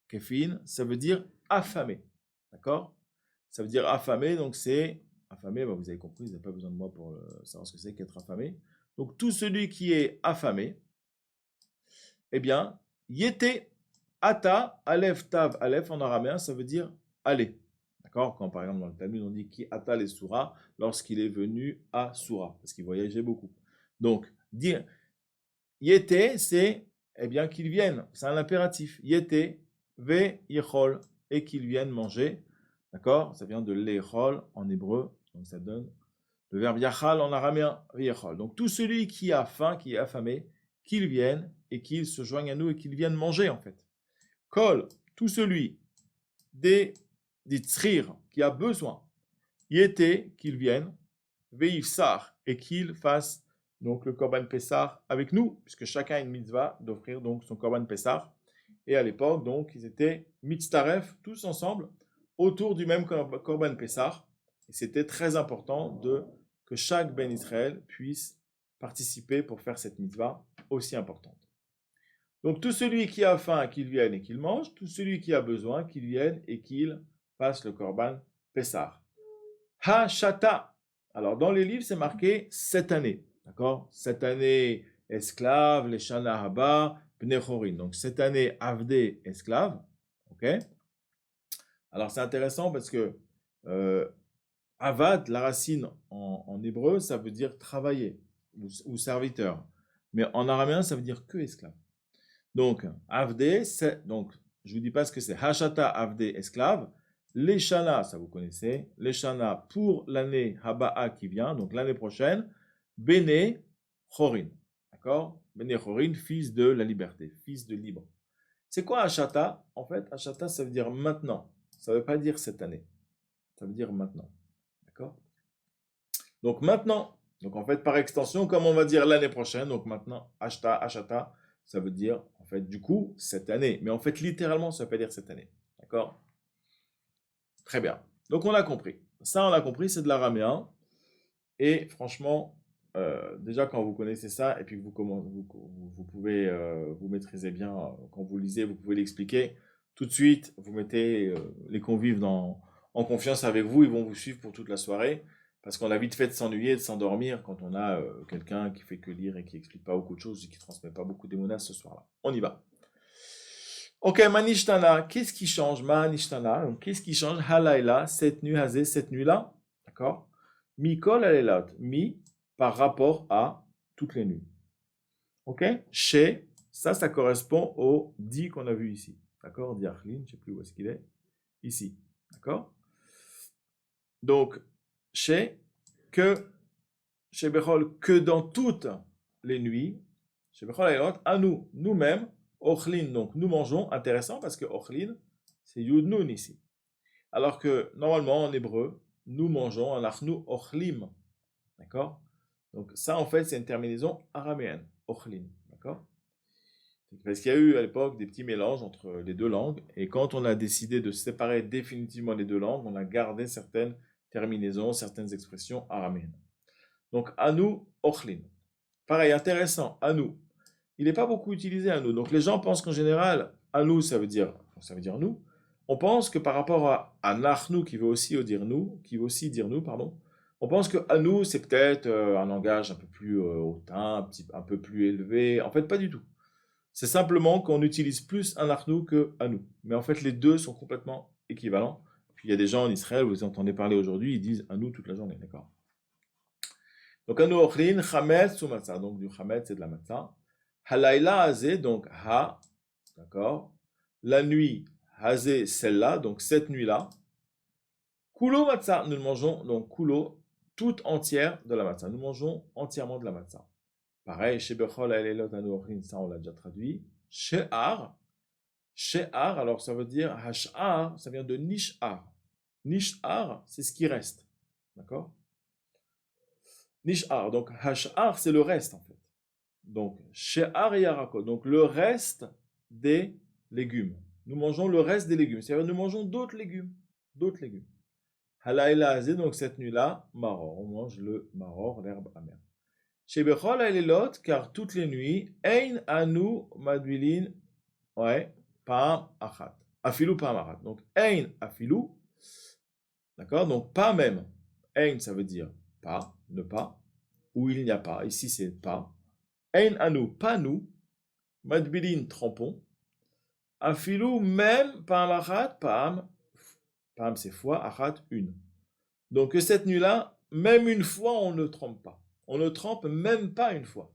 Kefin, ça veut dire affamé. D'accord? Ça veut dire affamé, donc c'est affamé, vous avez compris, vous n'avez pas besoin de moi pour savoir ce que c'est qu'être affamé. Donc, tout celui qui est affamé, eh bien, yete, ata, aleph, tav, aleph en araméen, ça veut dire aller. D'accord? Quand par exemple dans le Talmud on dit qui ata les Soura lorsqu'il est venu à Soura, parce qu'il voyageait beaucoup. Donc, dire yete, c'est eh bien qu'il vienne, c'est un impératif. Yete, ve, yechol, et qu'il vienne manger. D'accord? Ça vient de l'echol en hébreu, donc ça donne le verbe yachal en araméen, yechol. Donc tout celui qui a faim, qui est affamé, qu'il vienne et qu'il se joigne à nous et qu'il vienne manger en fait. Kol, tout celui des tzrir qui a besoin, yété, qu'il vienne, veifsar, et qu'il fasse donc le korban pessar avec nous, puisque chacun a une mitzvah d'offrir donc son korban pessar. Et à l'époque, donc, ils étaient mitztaref, tous ensemble, autour du même korban pessar. Et c'était très important que chaque ben Israël puisse participer pour faire cette mitzvah aussi importante. Donc tout celui qui a faim, qu'il vienne et qu'il mange, tout celui qui a besoin, qu'il vienne et qu'il fasse le korban pessar. Ha-shata. Alors dans les livres, c'est marqué 7 années. D'accord? 7 années esclaves, les shana haba, bnechorin. Donc 7 années avdé, esclaves. Ok? Alors c'est intéressant parce que avad, la racine en hébreu, ça veut dire travailler ou serviteur. Mais en araméen, ça veut dire que esclave. Donc, avdé, donc, je ne vous dis pas ce que c'est. Hashata, avdé, esclave. Les shana, ça vous connaissez. Les shana pour l'année haba'a qui vient, donc l'année prochaine. Bene chorin. D'accord? Bene chorin, fils de la liberté, fils de libre. C'est quoi Hashata? En fait, Hashata, ça veut dire maintenant. Ça ne veut pas dire cette année. Ça veut dire maintenant. D'accord? Donc maintenant, donc en fait, par extension, comme on va dire l'année prochaine, donc maintenant, Hashata, ça veut dire, en fait, du coup, cette année. Mais en fait, littéralement, ça ne veut pas dire cette année. D'accord? Très bien. Donc, on a compris. Ça, on a compris, c'est de l'araméen. Et franchement, déjà, quand vous connaissez ça, et puis que vous pouvez, vous maîtrisez bien, quand vous lisez, vous pouvez l'expliquer, tout de suite, vous mettez les convives en confiance avec vous, ils vont vous suivre pour toute la soirée. Parce qu'on a vite fait de s'ennuyer, de s'endormir quand on a quelqu'un qui fait que lire et qui explique pas beaucoup de choses et qui transmet pas beaucoup d'émonas ce soir-là. On y va. Ok, Manishtana, qu'est-ce qui change? Manishtana, donc qu'est-ce qui change? Halaila, cette nuit, Hazé, cette nuit-là, d'accord? Mikol Alelat, mi par rapport à toutes les nuits. Ok? Chez, ça correspond au di qu'on a vu ici. D'accord? Di Achlin, je ne sais plus où est-ce qu'il est. Ici. D'accord? Donc, chez Bechol, que dans toutes les nuits, chez Bechol Aylot, à nous, nous-mêmes, Ochlin, donc nous mangeons, intéressant parce que Ochlin, c'est Yud Nun ici. Alors que normalement en hébreu, nous mangeons, en Achnu Ochlim. D'accord? Donc ça en fait c'est une terminaison araméenne, Ochlin. D'accord? Parce qu'il y a eu à l'époque des petits mélanges entre les deux langues, et quand on a décidé de séparer définitivement les deux langues, on a gardé certaines terminaisons, certaines expressions araméennes. Donc, anu ochlin. Pareil, intéressant, anu. Il n'est pas beaucoup utilisé anu. Donc, les gens pensent qu'en général, anu, ça veut dire nous. On pense que par rapport à nachnu, qui veut aussi dire nous, pardon, on pense que anu, c'est peut-être un langage un peu plus hautain, un peu plus élevé. En fait, pas du tout. C'est simplement qu'on utilise plus un nachnu que anu. Mais en fait, les deux sont complètement équivalents. Puis il y a des gens en Israël, vous entendez parler aujourd'hui, ils disent anu toute la journée, d'accord? Donc, anu ochlin, chametz ou matzah. Donc, du chametz, c'est de la matzah. Halayla azé, donc ha, d'accord? La nuit, hazé, celle-là, donc cette nuit-là. Kulo matzah, nous mangeons, donc kulo, toute entière de la matzah. Nous mangeons entièrement de la matzah. Pareil, chez Bechol, Aelelot, anu ochlin, ça on l'a déjà traduit. She'ar, she'ar, alors ça veut dire, hash'ar, ça vient de nish'ar. Nish'ar, c'est ce qui reste, d'accord? Nish'ar, donc hash'ar, c'est le reste en fait. Donc, she'ar yarako, donc le reste des légumes. Nous mangeons le reste des légumes, c'est-à-dire nous mangeons d'autres légumes. D'autres légumes. Halayla azé, donc cette nuit-là, maror, on mange le maror, l'herbe amère. Chez Bechol Aelelot, car toutes les nuits, ein anu madvilin, ouais, pam achat. Afilou pam achat. Donc, ein afilou, d'accord, donc pas même. Ein, ça veut dire pas, ne pas, ou il n'y a pas. Ici, c'est pas. Ein anu, pas nous. Madbilin, trempons. Afilou, même, pam achat, pam. Pam, c'est fois, achat, une. Donc, cette nuit-là, même une fois, on ne trempe pas. On ne trempe même pas une fois.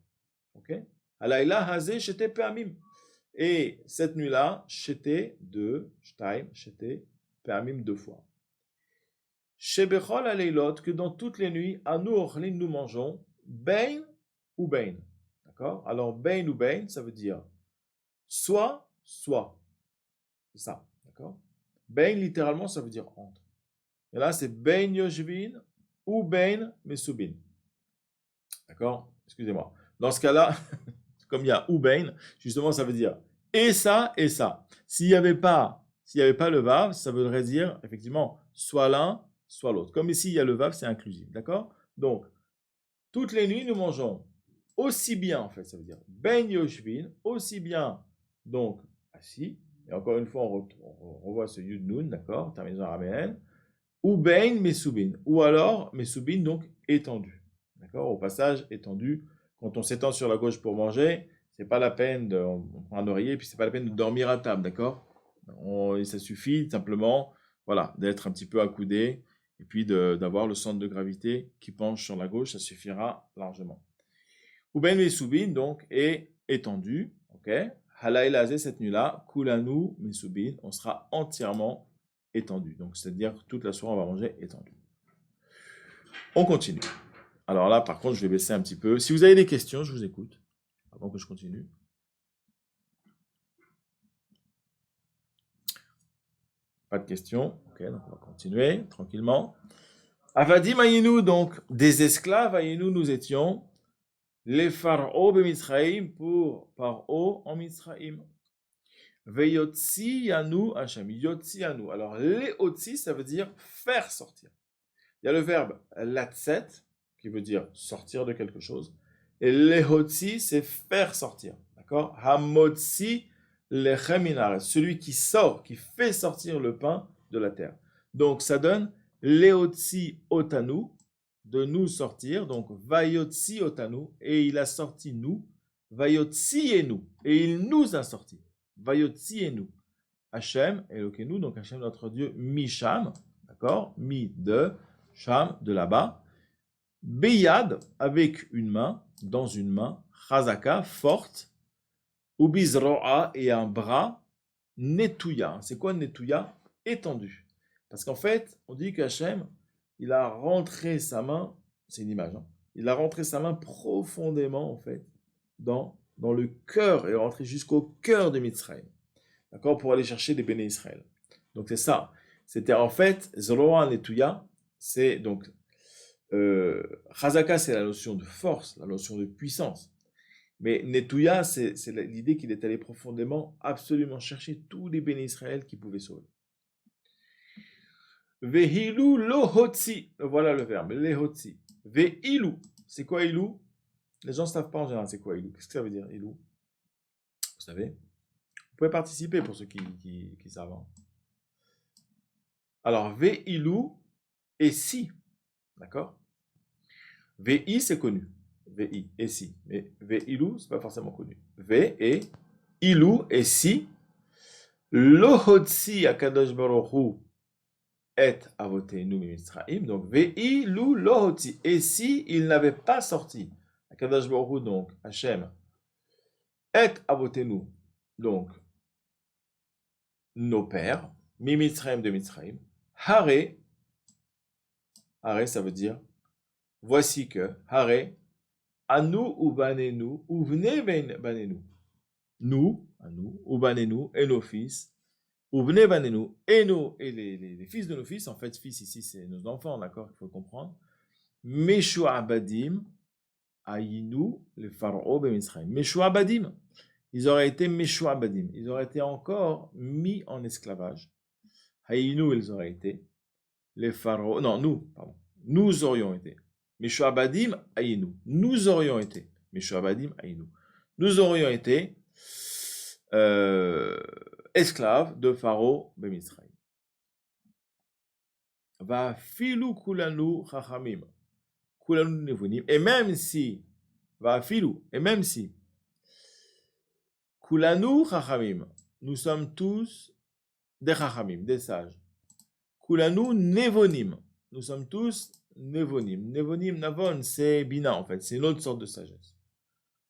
Ok? Alayla hazé, j'étais permim. Et cette nuit-là, j'étais deux, j'étais permim deux fois. Shebechol aleilot, que dans toutes les nuits, à nous, orlin, nous mangeons, bein ou bein. D'accord? Alors, bein ou bein, ça veut dire soit. C'est ça. D'accord? Bein, littéralement, ça veut dire entre. Et là, c'est bein yoshvin ou bein mesubin. D'accord? Excusez-moi. Dans ce cas-là, comme il y a ou bein, justement, ça veut dire et ça et ça. S'il n'y avait pas le vav, ça voudrait dire effectivement soit l'un, soit l'autre. Comme ici, il y a le vav, c'est inclusif. D'accord? Donc, toutes les nuits, nous mangeons aussi bien, en fait, ça veut dire ben yoshvin, aussi bien, donc, assis. Et encore une fois, on revoit ce yud nun, d'accord? Terminaison araméenne. Ou ben mesubin. Ou alors, mesubin, donc, étendu. D'accord? Au passage, étendu. Quand on s'étend sur la gauche pour manger, c'est pas la peine on prend un oreiller, puis c'est pas la peine de dormir à table, d'accord? Ça suffit simplement, voilà, d'être un petit peu accoudé, et puis d'avoir le centre de gravité qui penche sur la gauche, ça suffira largement. Uben Mesubin, donc, est étendu, ok? Halaïlazé, cette nuit-là, Kulanu Mesubin, on sera entièrement étendu. Donc, c'est-à-dire que toute la soirée, on va manger étendu. On continue. Alors là, par contre, je vais baisser un petit peu. Si vous avez des questions, je vous écoute, avant que je continue. Pas de questions. Ok, donc on va continuer tranquillement. Avadim Ayinu, donc des esclaves, Ayinu, nous étions les pharaons de Mitzraïm pour Paro en Mitzraïm. Veyotzi Yanu Hashem. Yotzi Yanu. Alors, les Otzi, ça veut dire faire sortir. Il y a le verbe latset, qui veut dire sortir de quelque chose. Et lehotzi, c'est faire sortir. D'accord? Hamotzi lechem minaretz. Celui qui sort, qui fait sortir le pain de la terre. Donc, ça donne lehotzi otanu, de nous sortir. Donc, vayotzi otanu, et il a sorti nous. Vayotzi et nous, et il nous a sortis. Vayotzi et nous. Hachem, Elokenu, donc Hachem, notre Dieu, Misham, d'accord? Mi de Sham, de là-bas. Beyad, avec une main, dans une main. Chazaka, forte. Ubizroa, et un bras. Netouya. C'est quoi Netouya? Étendu. Parce qu'en fait, on dit qu'Hachem, il a rentré sa main, c'est une image, hein, il a rentré sa main profondément, en fait, dans le cœur, et rentré jusqu'au cœur de Mitzrayim. D'accord? Pour aller chercher les béné Israël. Donc c'est ça. C'était en fait, Zroa Netouya, c'est donc, Chazaka, c'est la notion de force, la notion de puissance. Mais Netouya, c'est l'idée qu'il est allé profondément, absolument chercher tous les béné Israël qu'il pouvait sauver. Vehilu lohotzi, voilà le verbe, lehotzi. Vehilu, c'est quoi Ilou? Les gens ne savent pas en général c'est quoi Ilou. Qu'est-ce que ça veut dire Ilou? Vous savez? Vous pouvez participer pour ceux qui savent. Hein. Alors, V Ilou et si. D'accord? VI, c'est connu. VI et si. Mais V Ilou, c'est pas forcément connu. V et Ilou et si. Lohodsi Akadosh Baruch Hu et avotenu Mitzraim. Donc, VI Lou Lohodsi. Et si il n'avait pas sorti Akadosh Baruch Hu, donc Hachem, et avotenu, donc nos pères, Mimitzraim de Mitzraim, Hare, Hare, ça veut dire voici que, Hare, Anu ubanenu, uvne banenu. Nous, à nous, ubanenu, et nos fils, uvne banenu, et nous, et les fils de nos fils, en fait, fils ici, c'est nos enfants, d'accord, il faut comprendre. Meshu abadim, ayinu, le pharaon ben Israël. Meshu abadim, ils auraient été meshu abadim, ils auraient été encore mis en esclavage. Ayinu, ils auraient été, les pharaons, non, nous, pardon, nous aurions été. Meshu abadim, ayinu, nous aurions été. Meshu abadim, ayinu. Nous aurions été esclaves de Pharaon ben Israël. Va filou kulanu chachamim, kulanu nevonim, et même si, va filou, et même si, kulanu chachamim, nous sommes tous des chachamim, des sages. Kulanu nevonim, nous sommes tous nevonim. Nevonim, navon, c'est bina en fait, c'est une autre sorte de sagesse.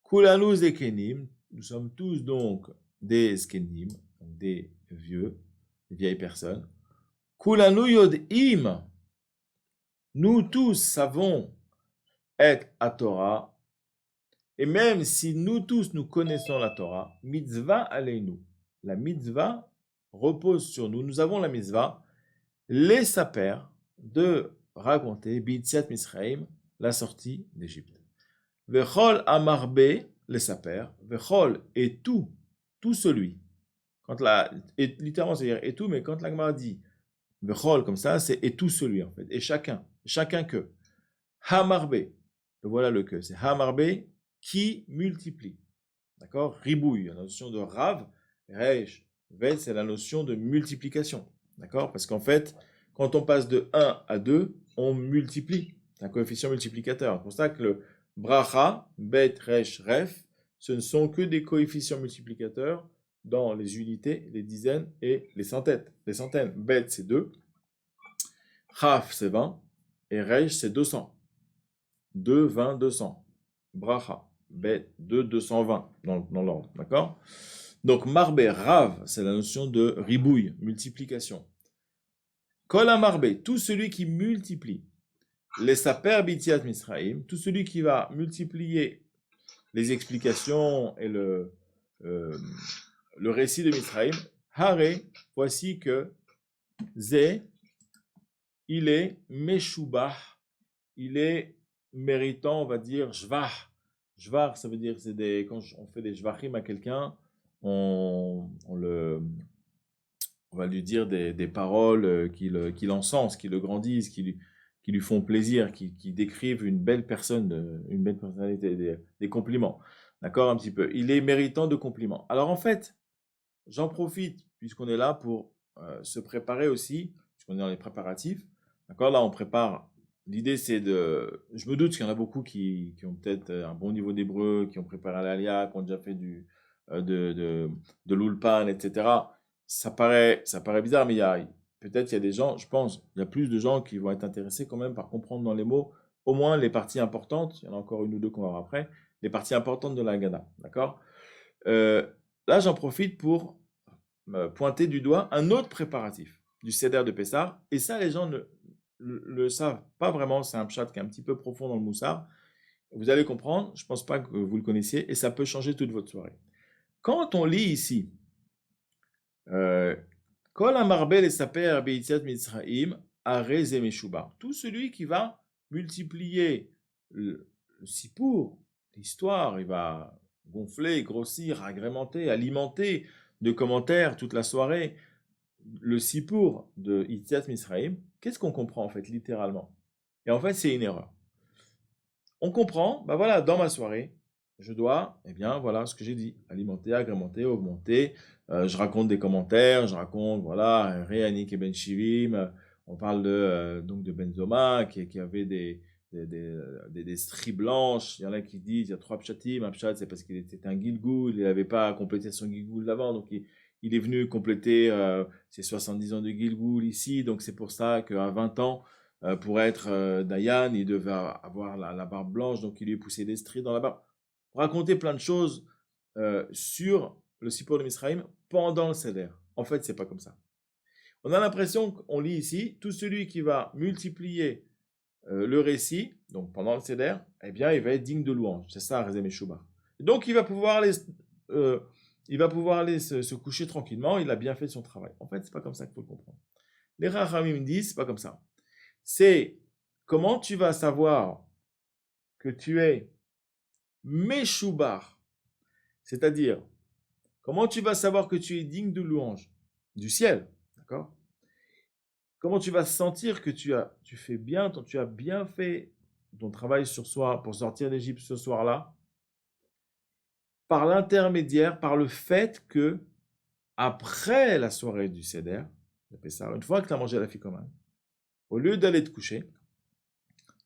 Kulanu zekenim, nous sommes tous donc des zkenim, des vieux, des vieilles personnes. Kulanu yod'im, nous tous savons être à Torah, et même si nous tous nous connaissons la Torah, mitzvah aleinu, la mitzvah repose sur nous, nous avons la mitzvah, les saper, de raconter B'yitziat Misraïm, la sortie d'Égypte. Vechol amarbe, les saper, vechol et tout celui. Quand et littéralement c'est-à-dire et tout, mais quand la Gemara dit vechol comme ça, c'est et tout celui en fait, et chacun que. Hamarbe, voilà le que, c'est hamarbe qui multiplie. D'accord? Ribouille, la notion de rav, reish, vet, c'est la notion de multiplication. D'accord? Parce qu'en fait, quand on passe de 1 à 2, on multiplie. C'est un coefficient multiplicateur. C'est pour ça que le bracha, bet, resh, ref, ce ne sont que des coefficients multiplicateurs dans les unités, les dizaines et les centaines. Les centaines, bet, c'est 2, raf, c'est 20, et resh, c'est 200. 2, 20, 200. Bracha, bet, 2, 220 dans l'ordre. D'accord? Donc, marbe, rav, c'est la notion de ribouille, multiplication. Kol marbe, tout celui qui multiplie. Les saper bitiat misraim, tout celui qui va multiplier les explications et le récit de Misraim. Hare, voici que Zé, il est meshubah, il est méritant, on va dire, jvah. Jvah, ça veut dire, quand on fait des jvachim à quelqu'un, on va lui dire des paroles qui l'encensent, qui le grandissent, qui lui font plaisir, qui décrivent une belle personne, une belle personnalité, des compliments. D'accord, un petit peu. Il est méritant de compliments. Alors en fait, j'en profite, puisqu'on est là pour se préparer aussi, puisqu'on est dans les préparatifs. D'accord, là on prépare. L'idée c'est je me doute qu'il y en a beaucoup qui ont peut-être un bon niveau d'hébreu, qui ont préparé l'Alia, qui ont déjà fait de l'Ulpan, etc. Ça paraît bizarre, mais peut-être il y a des gens, je pense, il y a plus de gens qui vont être intéressés quand même par comprendre dans les mots, au moins les parties importantes, il y en a encore une ou deux qu'on va voir après, les parties importantes de la Haggadah, d'accord? Là, j'en profite pour pointer du doigt un autre préparatif du Seder de Pessah, et ça, les gens ne le savent pas vraiment, c'est un pshat qui est un petit peu profond dans le Moussar. Vous allez comprendre, je ne pense pas que vous le connaissiez, et ça peut changer toute votre soirée. Quand on lit ici, Kol amarbe les saper b'yitziat Mitzraim, arez et meshubar. Tout celui qui va multiplier le sipour, l'histoire, il va gonfler, grossir, agrémenter, alimenter de commentaires toute la soirée. Le sipour de Yitziat Mitzraim, qu'est-ce qu'on comprend en fait littéralement? Et en fait, c'est une erreur. on comprend, bah voilà, dans ma soirée, je dois, eh bien, voilà ce que j'ai dit, alimenter, agrémenter, augmenter. Je raconte des commentaires, je raconte, voilà, Réanik et Ben Shivim. On parle donc de Benzoma qui avait des stries blanches. Il y en a qui disent, il y a 3 pshatim. Un pshat, c'est parce qu'il était un Gilgoul, il n'avait pas complété son Gilgoul d'avant, donc il est venu compléter ses 70 ans de Gilgoul ici. Donc c'est pour ça qu'à 20 ans, pour être Dayan, il devait avoir la barbe blanche, donc il lui poussait des stries dans la barbe. Raconter plein de choses sur le Sipur de Misraïm pendant le Seder. En fait, c'est pas comme ça. On a l'impression qu'on lit ici, tout celui qui va multiplier le récit, donc pendant le Seder, eh bien, il va être digne de louange. C'est ça, Rezem et Shouba. Donc, il va pouvoir aller, se coucher tranquillement, il a bien fait son travail. En fait, c'est pas comme ça qu'il faut le comprendre. Les Rachamim disent, c'est pas comme ça. C'est comment tu vas savoir que tu es Meshoubar, c'est-à-dire comment tu vas savoir que tu es digne de louange du ciel, d'accord? Comment tu vas sentir que tu fais bien, tu as bien fait ton travail sur soi pour sortir d'Égypte ce soir-là, par l'intermédiaire, par le fait que après la soirée du Seder, une fois que tu as mangé la ficomane, au lieu d'aller te coucher,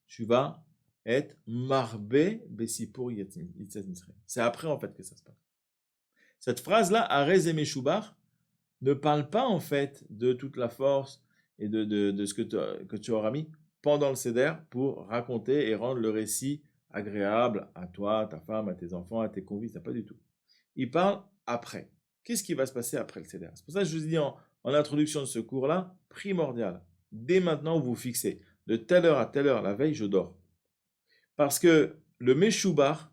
tu vas être marbé bessipur yitzat Misraïm. C'est après en fait que ça se passe. Cette phrase-là, Arez et Meshubar, ne parle pas en fait de toute la force et de ce que tu auras mis pendant le Seder pour raconter et rendre le récit agréable à toi, à ta femme, à tes enfants, à tes convives. Pas du tout. Il parle après. Qu'est-ce qui va se passer après le Seder? C'est pour ça que je vous ai dit en introduction de ce cours-là, primordial. Dès maintenant, vous fixez de telle heure à telle heure, la veille, je dors. Parce que le Meshoubar,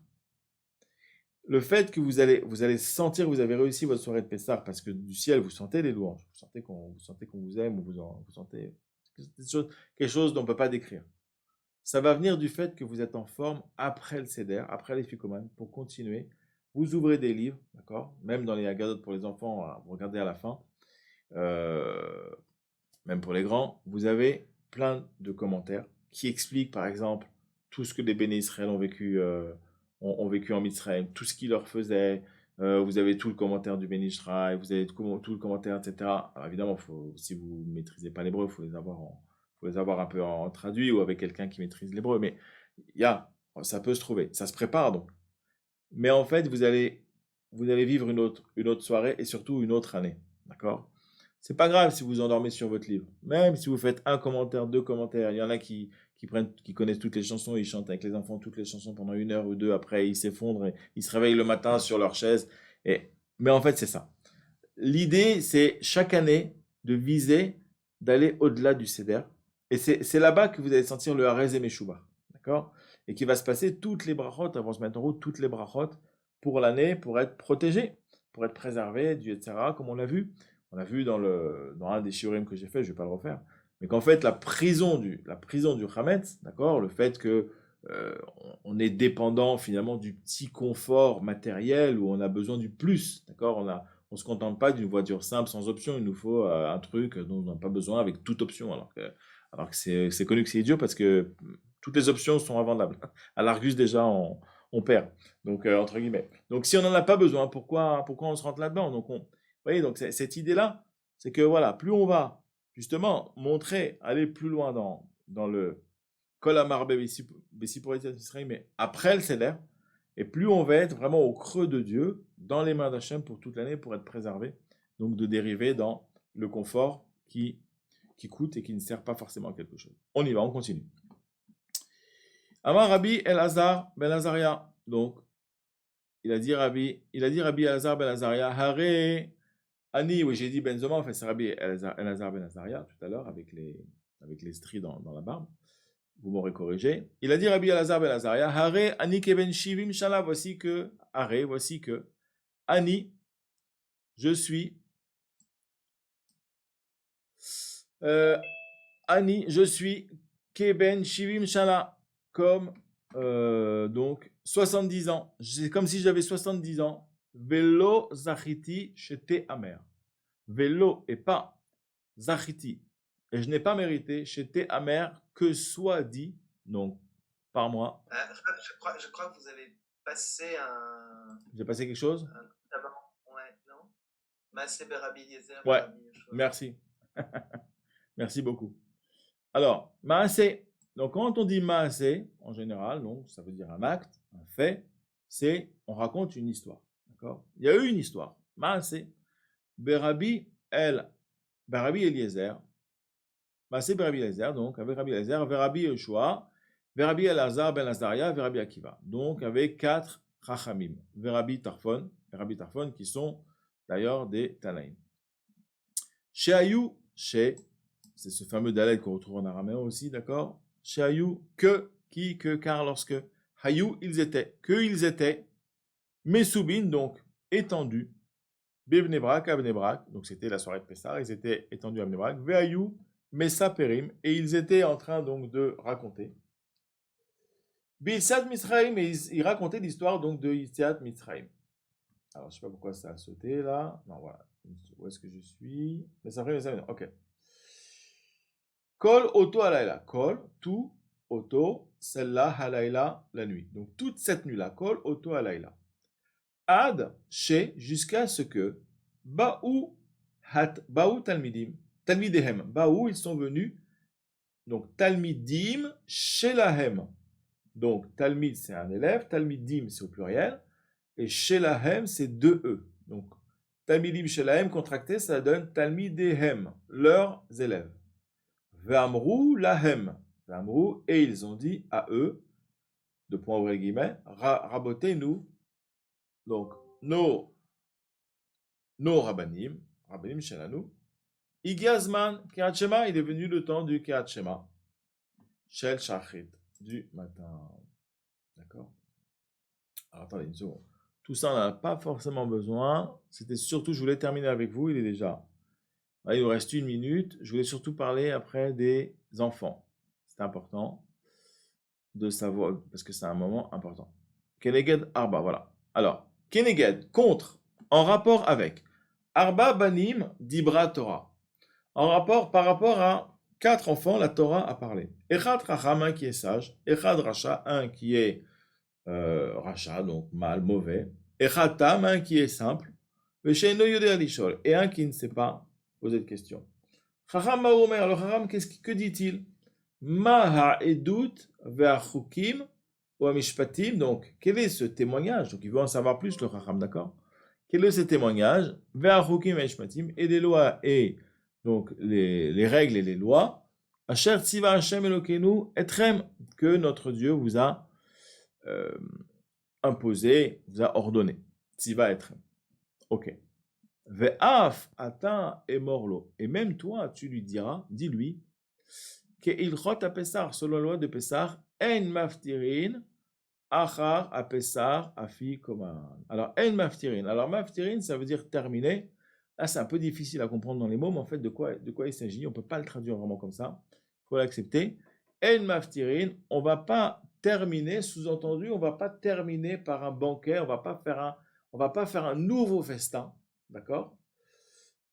le fait que vous allez sentir que vous avez réussi votre soirée de Pessah parce que du ciel, vous sentez les louanges, vous sentez qu'on vous aime, ou vous sentez quelque chose dont on ne peut pas décrire. Ça va venir du fait que vous êtes en forme après le Seder, après les Fikoman, pour continuer. Vous ouvrez des livres, d'accord? Même dans les Haggadot pour les enfants, vous regardez à la fin, même pour les grands, vous avez plein de commentaires qui expliquent, par exemple, tout ce que les béné Israël ont vécu en Mitzrayim, tout ce qu'il leur faisait. Vous avez tout le commentaire du béné Israël, vous avez tout le commentaire, etc. Alors évidemment, si vous ne maîtrisez pas l'hébreu, il faut les avoir un peu en traduit ou avec quelqu'un qui maîtrise l'hébreu. Mais ça peut se trouver, ça se prépare donc. Mais en fait, vous allez vivre une autre soirée et surtout une autre année, d'accord? C'est pas grave si vous endormez sur votre livre. Même si vous faites un commentaire, 2 commentaires, il y en a qui connaissent toutes les chansons, ils chantent avec les enfants toutes les chansons pendant 1 heure ou 2, après ils s'effondrent et ils se réveillent le matin sur leur chaise. Mais en fait, c'est ça. L'idée, c'est chaque année de viser, d'aller au-delà du Seder. Et c'est là-bas que vous allez sentir le Harez et Meshuba. D'accord? Et qui va se passer toutes les brachot, elles vont se mettre en route toutes les brachot pour l'année, pour être protégé, pour être préservé du etc. Comme on l'a vu. On l'a vu dans un des shiurim que j'ai fait, je ne vais pas le refaire. Mais qu'en fait, la prison du Hametz, d'accord, le fait que on est dépendant finalement du petit confort matériel où on a besoin du plus, d'accord, on ne se contente pas d'une voiture simple sans option, il nous faut un truc dont on n'a pas besoin avec toute option, alors que c'est connu que c'est idiot parce que toutes les options sont invendables. À l'Argus déjà on perd, donc entre guillemets. Donc si on n'en a pas besoin, pourquoi on se rentre là-dedans? Donc vous voyez, donc cette idée-là, c'est que voilà, plus on va justement montrer, aller plus loin dans le Kol Amar Bessiporit Israël, mais après le Seder, et plus on va être vraiment au creux de Dieu, dans les mains d'Hachem pour toute l'année, pour être préservé, donc de dériver dans le confort qui coûte et qui ne sert pas forcément à quelque chose. On y va, on continue. Amar Rabbi Elazar ben Azaria, donc il a dit Rabbi Elazar ben Azaria, Hare Ani, oui, j'ai dit Benzoma, en fait, c'est Rabbi Elazar ben Azaria tout à l'heure, avec les stries dans la barbe. Vous m'aurez corrigé. Il a dit Rabbi Elazar ben Azaria, Hare Ani keben shivim shala, voici que Ani, je suis keben shivim shala, comme donc 70 ans. C'est comme si j'avais 70 ans. Velo zachiti shete amer. Velo et pas zachiti. Et je n'ai pas mérité shete amer que soit dit, donc par mois. Je crois que vous avez passé J'ai passé quelque chose? un tabac. Ouais, non? Maaseh Berabbi Eliezer, Ouais, Berabbi Yoshua. merci. Merci beaucoup. Alors, maasé. Donc, quand on dit maasé, en général, donc, ça veut dire un acte, un fait, c'est, on raconte une histoire. D'accord? Il y a eu une histoire. Maasé. Berabi Berabi Eliezer. Maasé Berabi Eliezer, donc, avec Rabbi Eliezer, Verabi Yoshua, Verabi Elazar ben Azaria, Verabi Akiva. Donc, avec 4 Chachamim. Verabi Tarfon, Verabi Tarfon, qui sont d'ailleurs des Tanaïm. Sheayu, She, c'est ce fameux Daled qu'on retrouve en araméen aussi, d'accord? Sheayu, que, qui, que, car, lorsque. Hayu, ils étaient, que ils étaient. Mesubin, donc, étendus. Bebnebrak, à Bnebrak, donc c'était la soirée de Pessah, ils étaient étendus à Bnebrak. Veayu, Mesa Perim, et ils étaient en train donc de raconter. Bilsat Mitzraim, et ils racontaient l'histoire donc de Yitziat Mitzraim. Alors, je ne sais pas pourquoi ça a sauté là. Non, voilà. Où est-ce que je suis? Mesa Perim, ok. Kol Oto Halayla. Kol, tout, Oto, celle-là, Halayla, la nuit. Donc, toute cette nuit-là, Kol Oto Halayla. Ad, chez, jusqu'à ce que, Baou Talmidim, Talmidehem, Baou, ils sont venus, donc Talmidim, Shelahem. Donc Talmid, c'est un élève, Talmidim, c'est au pluriel, et Shelahem, c'est deux E. Donc Talmidim, Shelahem, contracté, ça donne Talmidehem, leurs élèves. Ve'amrou lahem, Ve'amrou, et ils ont dit à eux, de point ouvrir guillemets, rabotez-nous, donc nos rabbanim, rabbanim shelanu, Igiazman, Kirat Shema, il est venu le temps du Kirat Shema, Shel Shachrit, du matin. D'accord? Alors attendez une seconde. Tout ça, on n'a pas forcément besoin. C'était surtout, je voulais terminer avec vous, il est déjà. Là, il nous reste 1 minute. Je voulais surtout parler après des enfants. C'est important de savoir, parce que c'est un moment important. Keneged Arba, voilà. Alors, Keneged, contre, en rapport avec. Arba Banim Dibra Torah. Par rapport à 4 enfants, la Torah a parlé. Echad Racham, un qui est sage. Echad Racha, un qui est Racha, donc mal, mauvais. Echad Tam, un qui est simple. Vesheino Yodea Lishol, et un qui ne sait pas poser de questions. Chacham Maomer, alors Chacham, que dit-il? Ma ha'edut ve'achukim ou amishpatim, donc quel est ce témoignage? Donc il veut en savoir plus, le Chacham, d'accord? Quel est ce témoignage? Ve'achukim ve'amishpatim, et les lois et donc les règles et les lois. Asher tziva Hashem Elokeinu etrem, que notre Dieu vous a imposé, vous a ordonné. Tziva etrem. Ok. Ve'af ata emorlo, et même toi tu lui diras, dis-lui, Ke'ilchot apesar, selon la loi de Pessar, en maftirin, achar apesar afi koman. Alors, en maftirin. Alors, maftirin, ça veut dire terminer. Là, c'est un peu difficile à comprendre dans les mots, mais en fait, de quoi il s'agit? On ne peut pas le traduire vraiment comme ça. Il faut l'accepter. En maftirin, on ne va pas terminer, sous-entendu, on ne va pas terminer par un banquet, on ne va pas faire un nouveau festin. D'accord?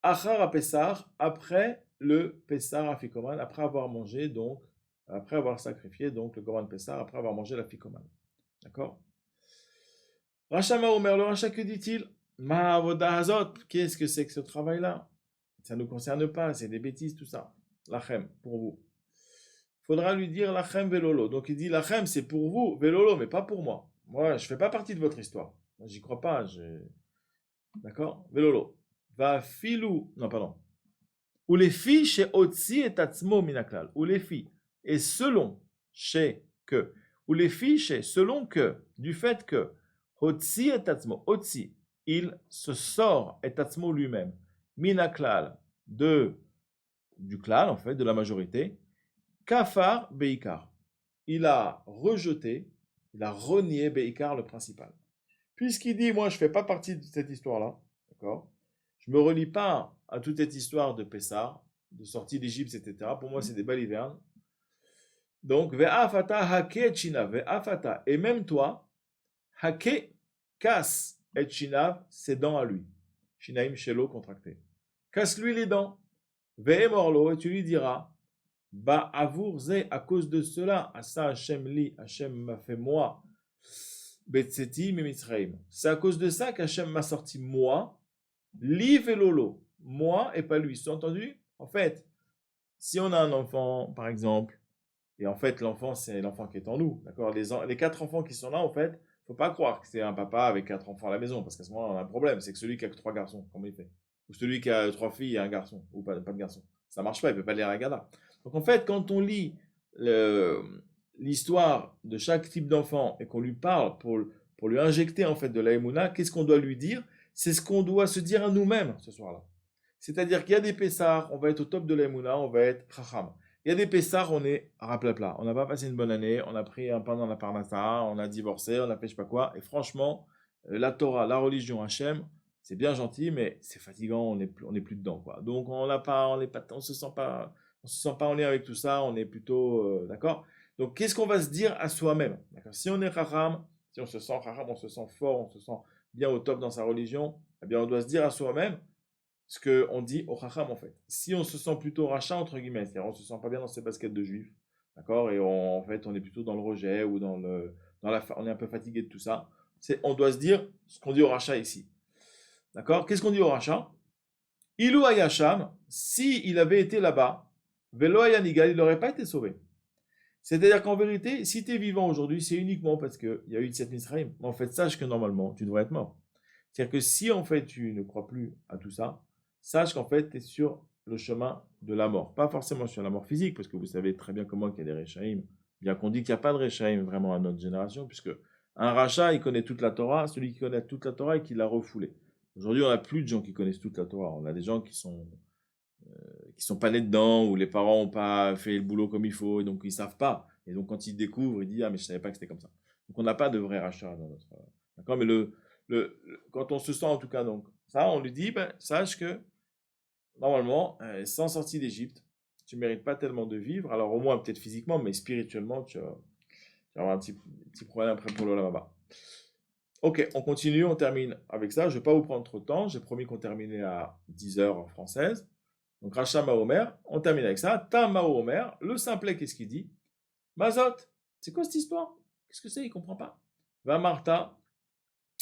Achar apesar, après le Pessar Afikoman, après avoir mangé, donc, après avoir sacrifié donc le Korban Pessar, après avoir mangé la Fikoman. D'accord? Racha Maomer, le Racha, que dit-il? Ma avoda hazot, qu'est-ce que c'est que ce travail-là? Ça ne nous concerne pas, c'est des bêtises, tout ça. Lachem, pour vous. Il faudra lui dire Lachem velolo. Donc il dit Lachem, c'est pour vous, velolo, mais pas pour moi. Moi, je ne fais pas partie de votre histoire. Moi, j'y crois pas. D'accord? Velolo. Va filou. Non, pardon. Ou les filles chez Otsi et Tatsmo Minaklal. Ou les filles. Et selon, chez que. Ou les filles chez, selon que, du fait que, Otsi et Tatsmo, Otsi, il se sort et Tatsmo lui-même, Minaklal, du klal, en fait, de la majorité, Kafar Beikar. Il a rejeté, il a renié Beikar, le principal. Puisqu'il dit, moi, je ne fais pas partie de cette histoire-là, d'accord? Je ne me relie pas à toute cette histoire de Pessah, de sortie d'Égypte, etc. Pour moi, c'est des balivernes. Donc, ve'afata hake chinav, ve'afata, et même toi, hake, casse, et chinav, ses dents à lui. Shinaim shelo contracté. Casse-lui les dents. Ve'emorlo, et tu lui diras, Ba avour ze, à cause de cela, asa Hachem li, Hachem m'a fait moi, betseti mimitzraim. C'est à cause de ça qu'Hachem m'a sorti moi, li velolo, moi et pas lui. Tu as entendu? En fait, si on a un enfant, par exemple, et en fait l'enfant c'est l'enfant qui est en nous, d'accord? Les quatre enfants qui sont là, en fait, faut pas croire que c'est un papa avec quatre enfants à la maison, parce qu'à ce moment-là on a un problème, c'est que celui qui a que trois garçons, comment il fait? Ou celui qui a trois filles et un garçon, ou pas de garçon. Ça marche pas, il peut pas lire la Gada. Donc en fait, quand on lit l'histoire de chaque type d'enfant et qu'on lui parle pour lui injecter en fait de la Emouna, qu'est-ce qu'on doit lui dire? C'est ce qu'on doit se dire à nous-mêmes ce soir-là. C'est-à-dire qu'il y a des Pessars, on va être au top de la Emouna, on va être Chacham. Il y a des Pessars, on est raplapla. On n'a pas passé une bonne année, on a pris un pain dans la parnassa, on a divorcé, on a fait je sais pas quoi. Et franchement, la Torah, la religion, Hachem, c'est bien gentil, mais c'est fatigant, on est plus dedans, quoi. Donc on n'a pas, on se sent pas en lien avec tout ça, on est plutôt, d'accord. Donc qu'est-ce qu'on va se dire à soi-même, d'accord? Si on est Chacham, si on se sent Chacham, on se sent fort, on se sent bien au top dans sa religion, eh bien on doit se dire à soi-même ce qu'on dit au Chacham en fait. Si on se sent plutôt rachat, entre guillemets, c'est-à-dire on se sent pas bien dans ses baskets de juif, d'accord, et en fait on est plutôt dans le rejet ou on est un peu fatigué de tout ça, on doit se dire ce qu'on dit au rachat ici. D'accord? Qu'est-ce qu'on dit au rachat? Ilou Ayasham, si il avait été là-bas, Velo Ayanigal, il n'aurait pas été sauvé. C'est-à-dire qu'en vérité, si tu es vivant aujourd'hui, c'est uniquement parce qu'il y a eu cette Misraïm. En fait, sache que normalement, tu devrais être mort. C'est-à-dire que si en fait tu ne crois plus à tout ça, sache qu'en fait tu es sur le chemin de la mort. Pas forcément sur la mort physique, parce que vous savez très bien comment il y a des Réchaïm, bien qu'on dit qu'il n'y a pas de Réchaïm vraiment à notre génération, puisque un rachat, il connaît toute la Torah, celui qui connaît toute la Torah et qui l'a refoulée. Aujourd'hui, on n'a plus de gens qui connaissent toute la Torah. On a des gens qui sont pas nés dedans, ou les parents n'ont pas fait le boulot comme il faut, et donc ils savent pas. Et donc quand ils découvrent, ils disent ah mais je savais pas que c'était comme ça. Donc on n'a pas de vrai rachat dans notre. D'accord, mais quand on se sent en tout cas donc ça, on lui dit ben, sache que normalement, sans sortie d'Égypte, tu mérites pas tellement de vivre. Alors au moins peut-être physiquement, mais spirituellement, tu vas avoir un petit problème après pour le là-bas. Ok, on continue, on termine avec ça. Je ne vais pas vous prendre trop de temps. J'ai promis qu'on terminait à 10 heures française. Donc Racha Mahomer, on termine avec ça. Tam Mahomer, le simplet, qu'est-ce qu'il dit? Mazot, c'est quoi cette histoire? Qu'est-ce que c'est? Il ne comprend pas. Va Martha,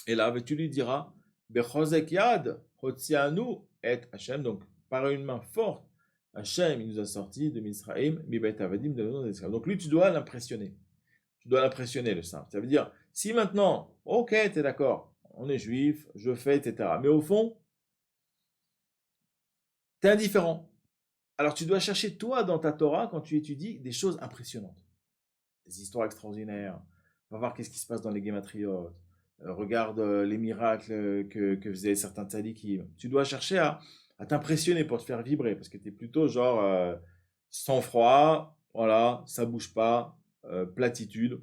et là, tu lui diras, Bechozek Yad, Hotzianu et Hachem, donc par une main forte, Hachem, il nous a sortis de Misraïm, Mibet Avadim, de la maison des esclaves. Donc lui, tu dois l'impressionner. Tu dois l'impressionner, le simple. Ça veut dire, si maintenant, ok, tu es d'accord, on est juif, je fais, etc. Mais au fond, tu es indifférent. Alors tu dois chercher, toi, dans ta Torah, quand tu étudies, des choses impressionnantes. Des histoires extraordinaires. Va voir qu'est-ce qui se passe dans les Gématriotes. Regarde les miracles que faisaient certains tzadikim. Tu dois chercher à t'impressionner pour te faire vibrer, parce que tu es plutôt genre sans froid, voilà, ça bouge pas, platitude.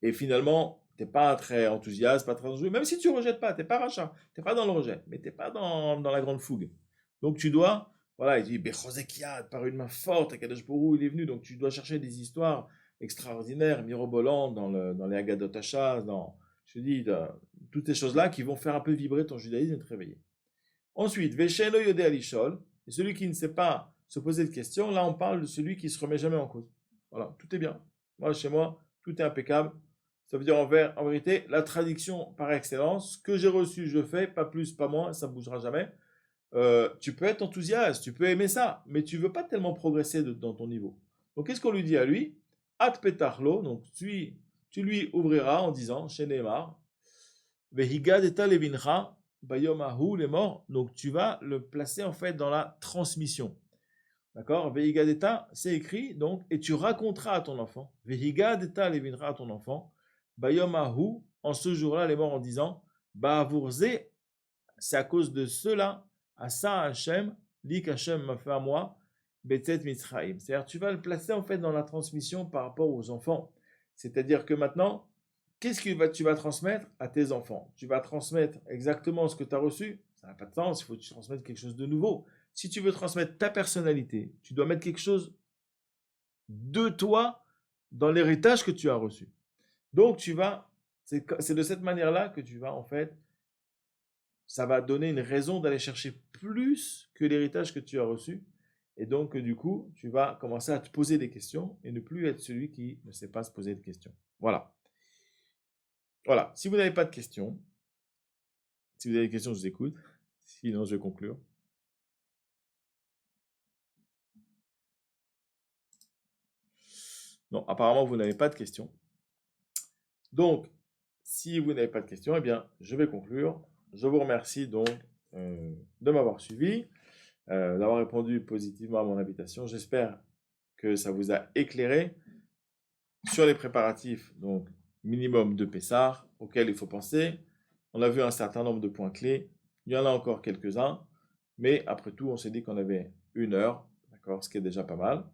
Et finalement, t'es pas très enthousiaste, pas très enjoué, même si tu rejettes pas, t'es pas rachat, t'es pas dans le rejet, mais t'es pas dans la grande fougue. Donc tu dois, voilà, il dit, Bechozekiad, par une main forte, Akadosh Borou, il est venu, donc tu dois chercher des histoires extraordinaires, mirobolantes, dans les Agadot Hachaz, je te dis, toutes ces choses-là qui vont faire un peu vibrer ton judaïsme et te réveiller. Ensuite, Vesheno Yode Alishol, et celui qui ne sait pas se poser de questions, là on parle de celui qui se remet jamais en cause. Voilà, tout est bien. Moi, chez moi, tout est impeccable. Ça veut dire en vérité, la traduction par excellence, ce que j'ai reçu, je fais, pas plus, pas moins, ça ne bougera jamais. Tu peux être enthousiaste, tu peux aimer ça, mais tu ne veux pas tellement progresser dans ton niveau. Donc qu'est-ce qu'on lui dit à lui? At petarlo, donc tu lui ouvriras en disant, chez Neymar, Vehigad eta levincha, bayom ahu, les morts, donc tu vas le placer en fait dans la transmission. D'accord? Vehigad eta, c'est écrit, donc, et tu raconteras à ton enfant, Vehigad eta levincha à ton enfant, bayom ahu, en ce jour-là, les morts en disant, Ba'avourze, c'est à cause de cela, Asa Hashem, lik Hashem m'a fait à moi, Betet Mitzraïm. C'est-à-dire, tu vas le placer en fait dans la transmission par rapport aux enfants. C'est-à-dire que maintenant, qu'est-ce que tu vas transmettre à tes enfants? Tu vas transmettre exactement ce que tu as reçu? Ça n'a pas de sens, il faut que tu transmettes quelque chose de nouveau. Si tu veux transmettre ta personnalité, tu dois mettre quelque chose de toi dans l'héritage que tu as reçu. Donc, c'est de cette manière-là que tu vas en fait, ça va donner une raison d'aller chercher plus que l'héritage que tu as reçu. Et donc, du coup, tu vas commencer à te poser des questions et ne plus être celui qui ne sait pas se poser de questions. Voilà. Voilà. Si vous n'avez pas de questions, si vous avez des questions, je vous écoute. Sinon, je vais conclure. Non, apparemment, vous n'avez pas de questions. Donc, si vous n'avez pas de questions, eh bien, je vais conclure. Je vous remercie donc de m'avoir suivi, d'avoir répondu positivement à mon invitation. J'espère que ça vous a éclairé sur les préparatifs, donc minimum de Pessah, auxquels il faut penser. On a vu un certain nombre de points clés. Il y en a encore quelques-uns, mais après tout, on s'est dit qu'on avait 1 heure, d'accord, ce qui est déjà pas mal.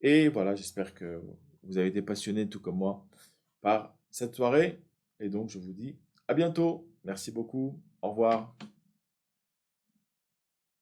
Et voilà, j'espère que vous avez été passionné, tout comme moi, par cette soirée. Et donc, je vous dis à bientôt. Merci beaucoup. Au revoir.